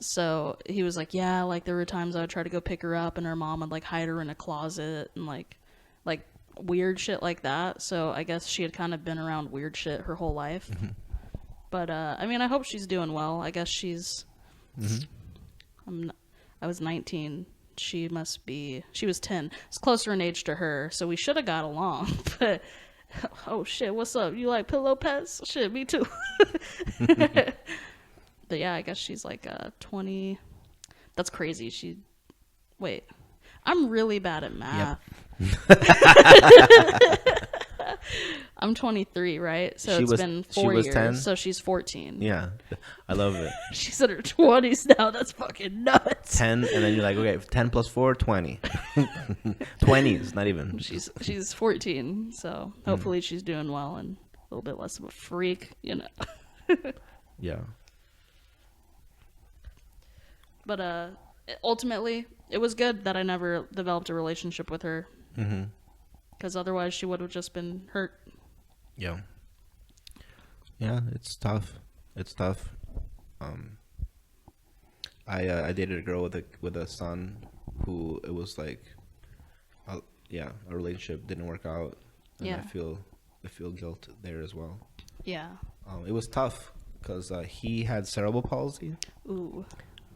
So he was like, yeah, like there were times I would try to go pick her up and her mom would like hide her in a closet and like weird shit like that. So I guess she had kind of been around weird shit her whole life. Mm-hmm. But I mean, I hope she's doing well. I guess she's I was 19. She was 10. It's closer in age to her, so we should have got along. But oh shit, what's up? You like pillow pets? Shit, me too. But yeah, I guess she's like 20. That's crazy. Wait, I'm really bad at math. Yep. I'm 23, right? So it's been 4 years. 10? So she's 14. Yeah, I love it. She's in her 20s now. That's fucking nuts. 10, and then you're like, okay, 10 plus 4, 20. 20s, not even. She's 14, so hopefully she's doing well and a little bit less of a freak, you know. Yeah. But ultimately, it was good that I never developed a relationship with her. Because otherwise she would have just been hurt. Yeah. Yeah, it's tough. It's tough. Um, I dated a girl with a son who it was like, uh, yeah, a relationship didn't work out, and Yeah. I feel guilt there as well. Yeah. It was tough because he had cerebral palsy, Ooh.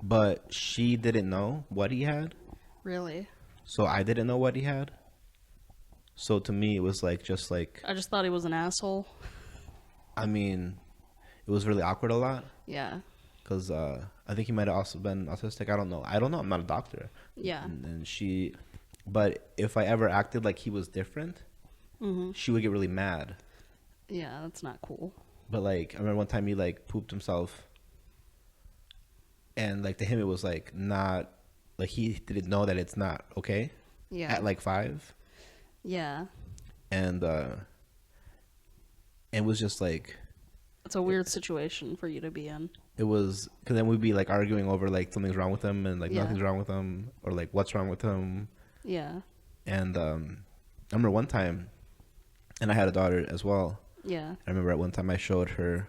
but she didn't know what he had, Really? so I didn't know what he had. So to me, it was like just like, I just thought he was an asshole. I mean, it was really awkward a lot Yeah. because I think he might have also been autistic. I don't know. I don't know. I'm not a doctor. Yeah. And she, but if I ever acted like he was different, she would get really mad. Yeah, that's not cool. But like, I remember one time he like pooped himself, and like to him it was like not like he didn't know that it's not okay Yeah. at like 5, Yeah. and it was just like It's a weird situation for you to be in. it was because then we'd be like arguing over like something's wrong with him and like Yeah. nothing's wrong with him or like what's wrong with him. Yeah. And I remember one time, and I had a daughter as well. Yeah. I remember at one time I showed her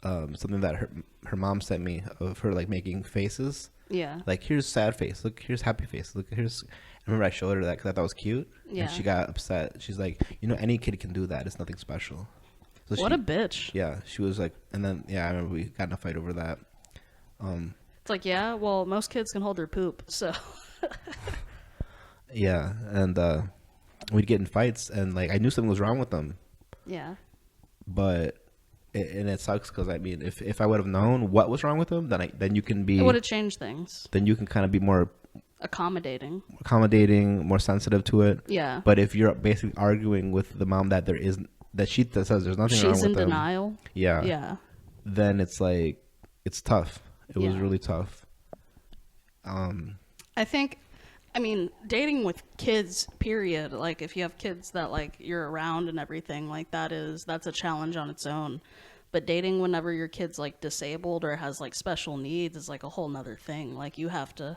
something that her mom sent me of her like making faces. Yeah. Like, here's sad face. Look, here's happy face. Look, here's. I remember I showed her that because I thought that was cute. Yeah. And she got upset. She's like, any kid can do that. It's nothing special. So What a bitch. Yeah, she was like, and then I remember we got in a fight over that. It's like, yeah, well, most kids can hold their poop, so. Yeah, and we'd get in fights, and like I knew something was wrong with them, Yeah. but it sucks because I mean, if I would have known what was wrong with them, then you can be. It would have changed things. Then you can kind of be more Accommodating. more sensitive to it. Yeah. But if you're basically arguing with the mom that she says there's nothing wrong with them. She's in denial. Yeah. Yeah. Then it's like it's tough. It was Yeah. really tough. I think, I mean, dating with kids, period. Like, if you have kids that like you're around and everything, like that's a challenge on its own. But dating whenever your kid's like disabled or has like special needs is like a whole nother thing. Like, you have to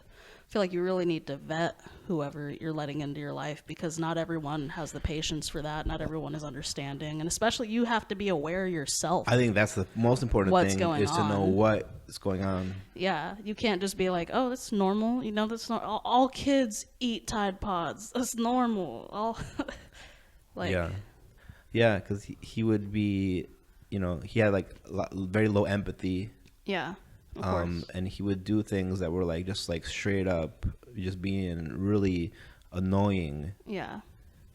feel like you really need to vet whoever you're letting into your life, because not everyone has the patience for that. Not everyone is understanding, and especially you have to be aware yourself. I think that's the most important What's thing going is to know on. what is going on. Yeah, you can't just be like, oh, that's normal. You know, that's not all kids eat Tide Pods. That's normal. All like, Yeah, because he would be, he had like very low empathy. Yeah, of course. And he would do things that were like just like straight up just being really annoying. Yeah,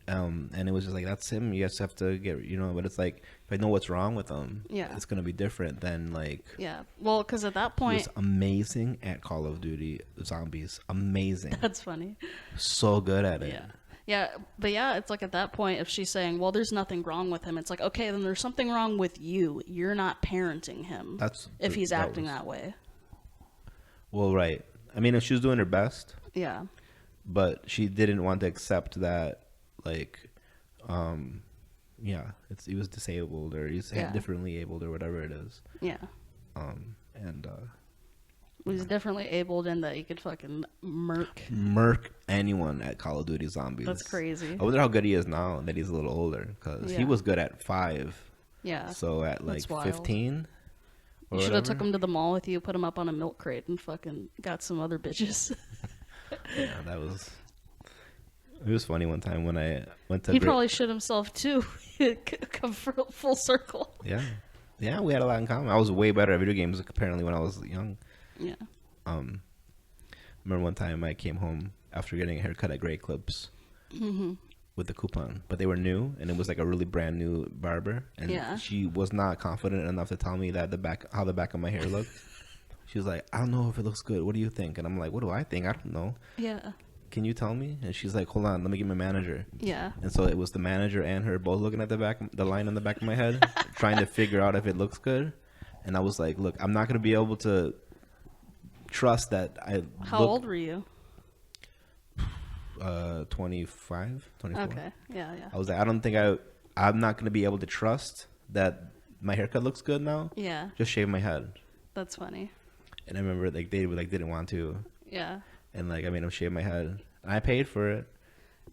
and it was just like, that's him. You just have to get, but it's like, if I know what's wrong with him, Yeah. it's gonna be different than like. yeah. Well, because at that He point, was amazing at Call of Duty Zombies. Amazing. that's funny. So good at it. Yeah. Yeah, but yeah, it's like at that point, if she's saying, well, there's nothing wrong with him, it's like, okay, then there's something wrong with you. You're not parenting him if he's acting that way. Well, right. I mean, if she was doing her best, Yeah. but she didn't want to accept that, like, he was disabled or he's Yeah. differently abled or whatever it is. Yeah. And He's differently abled in that he could fucking murk anyone at Call of Duty Zombies. That's crazy. I wonder how good he is now that he's a little older, because he Yeah. was good at 5. Yeah. So at like That's wild. 15. You should have took him to the mall with you, put him up on a milk crate, and fucking got some other bitches. Yeah, it was funny one time when I went to. He probably shit himself too. Come full circle. Yeah, we had a lot in common. I was way better at video games apparently when I was young. Yeah. Remember one time I came home after getting a haircut at Grey Clips with the coupon, but they were new and it was like a really brand new barber, and Yeah. she was not confident enough to tell me that how the back of my hair looked. She was like, I don't know if it looks good. What do you think? And I'm like, what do I think? I don't know. Yeah. Can you tell me? And she's like, hold on, let me get my manager. Yeah. And so it was the manager and her both looking at the line on the back of my head, trying to figure out if it looks good. And I was like, look, I'm not going to be able to trust that How old were you? 25, 24. Okay. Yeah. I was like, I don't think I'm not going to be able to trust that my haircut looks good now. Yeah. Just shave my head. That's funny. And I remember like they didn't want to. Yeah. And like I made them shave my head. And I paid for it.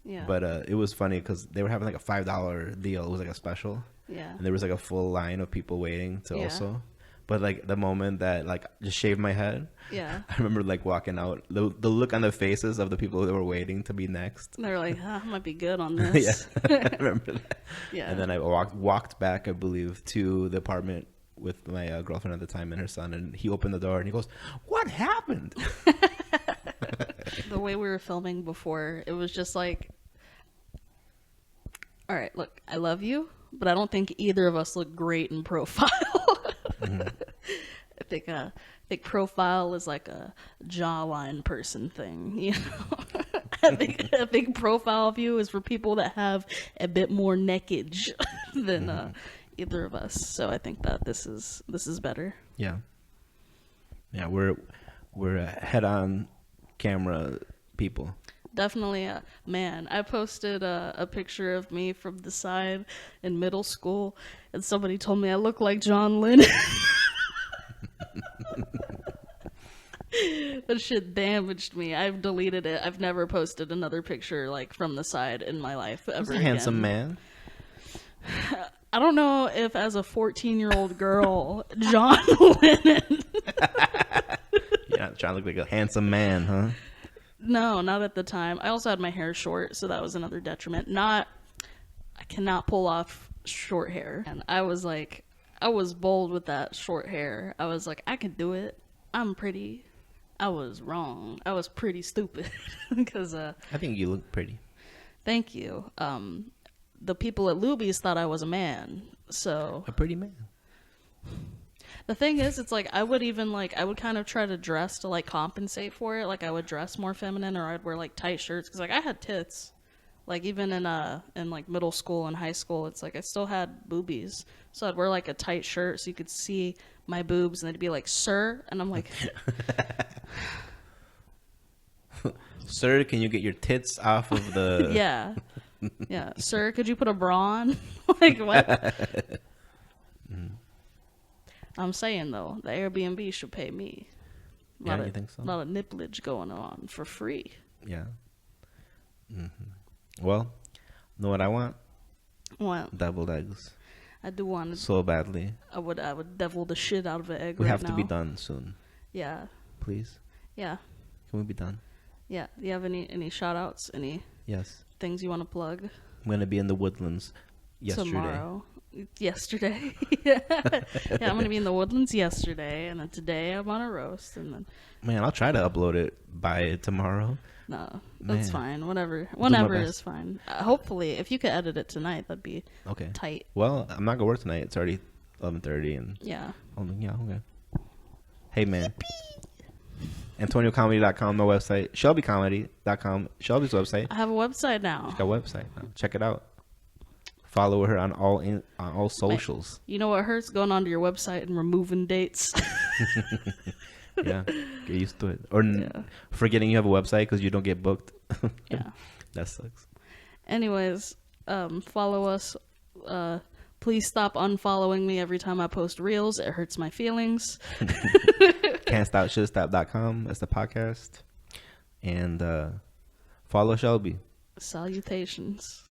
Yeah. But it was funny because they were having like a $5 deal. It was like a special. Yeah. And there was like a full line of people waiting to Yeah. also. But like the moment that like just shaved my head, Yeah. I remember like walking out, the look on the faces of the people that were waiting to be next. They're like, I might be good on Yeah, this. I remember that. Yeah. And then I walked back, I believe, to the apartment with my girlfriend at the time and her son, and he opened the door and he goes, "What happened?" The way we were filming before, it was just like, all right, look, I love you, but I don't think either of us look great in profile. Mm-hmm. I think profile is like a jawline person thing, you know. I think profile view is for people that have a bit more neckage than either of us. So I think that this is better. Yeah, yeah, we're head-on camera people. Definitely, man. I posted a picture of me from the side in middle school, and somebody told me I look like John Lennon. That shit damaged me. I've deleted it. I've never posted another picture like from the side in my life ever. He's a handsome man. I don't know if as a 14-year-old girl, John Lennon. You're not trying to look like a handsome man, huh? No, not at the time. I also had my hair short, so that was another detriment. I cannot pull off short hair. And I was bold with that short hair. I was like, I can do it. I'm pretty. I was wrong. I was pretty stupid. Because, I think you look pretty. thank you. The people at Luby's thought I was a man. So A pretty man. the thing is, it's like I would kind of try to dress to like compensate for it. Like I would dress more feminine, or I'd wear like tight shirts because like I had tits. Like even in like middle school and high school, it's like I still had boobies. So I'd wear like a tight shirt so you could see my boobs, and they'd be like, "Sir," and I'm like, "Sir, can you get your tits off of the?" yeah, "Sir, could you put a bra on?" Like what? I'm saying though, the Airbnb should pay me. Yeah, you think so? A lot of nipplage going on for free. Yeah. Well, know what I want? What? Deviled eggs. I do want to. So badly. I would devil the shit out of an egg We right have to now. be done soon. Yeah. Please. Yeah. Can we be done? Yeah. Do you have any shout outs? Any Yes. things you want to plug? I'm gonna be in the Woodlands yesterday. Tomorrow. Yesterday. Yeah, I'm gonna be in the Woodlands yesterday, and then today I'm on a roast, and then Man, I'll try to upload it by tomorrow. no, that's Man. fine. Whenever best. is fine. Hopefully, if you could edit it tonight, that'd be Okay. tight. Well, I'm not gonna work tonight. It's already 11:30, and Yeah. yeah, okay. Hey man. AntonioComedy.com, my website. ShelbyComedy.com, Shelby's website. I have a website now. She's got a website now. Check it out. Follow her on all socials. You know what hurts? Going onto your website and removing dates. Yeah, get used to it. Or Yeah. forgetting you have a website because you don't get booked. Yeah. That sucks. Anyways, follow us. Please stop unfollowing me every time I post reels. It hurts my feelings. Can'tstop.shouldstop.com. That's the podcast. And follow Shelby. Salutations.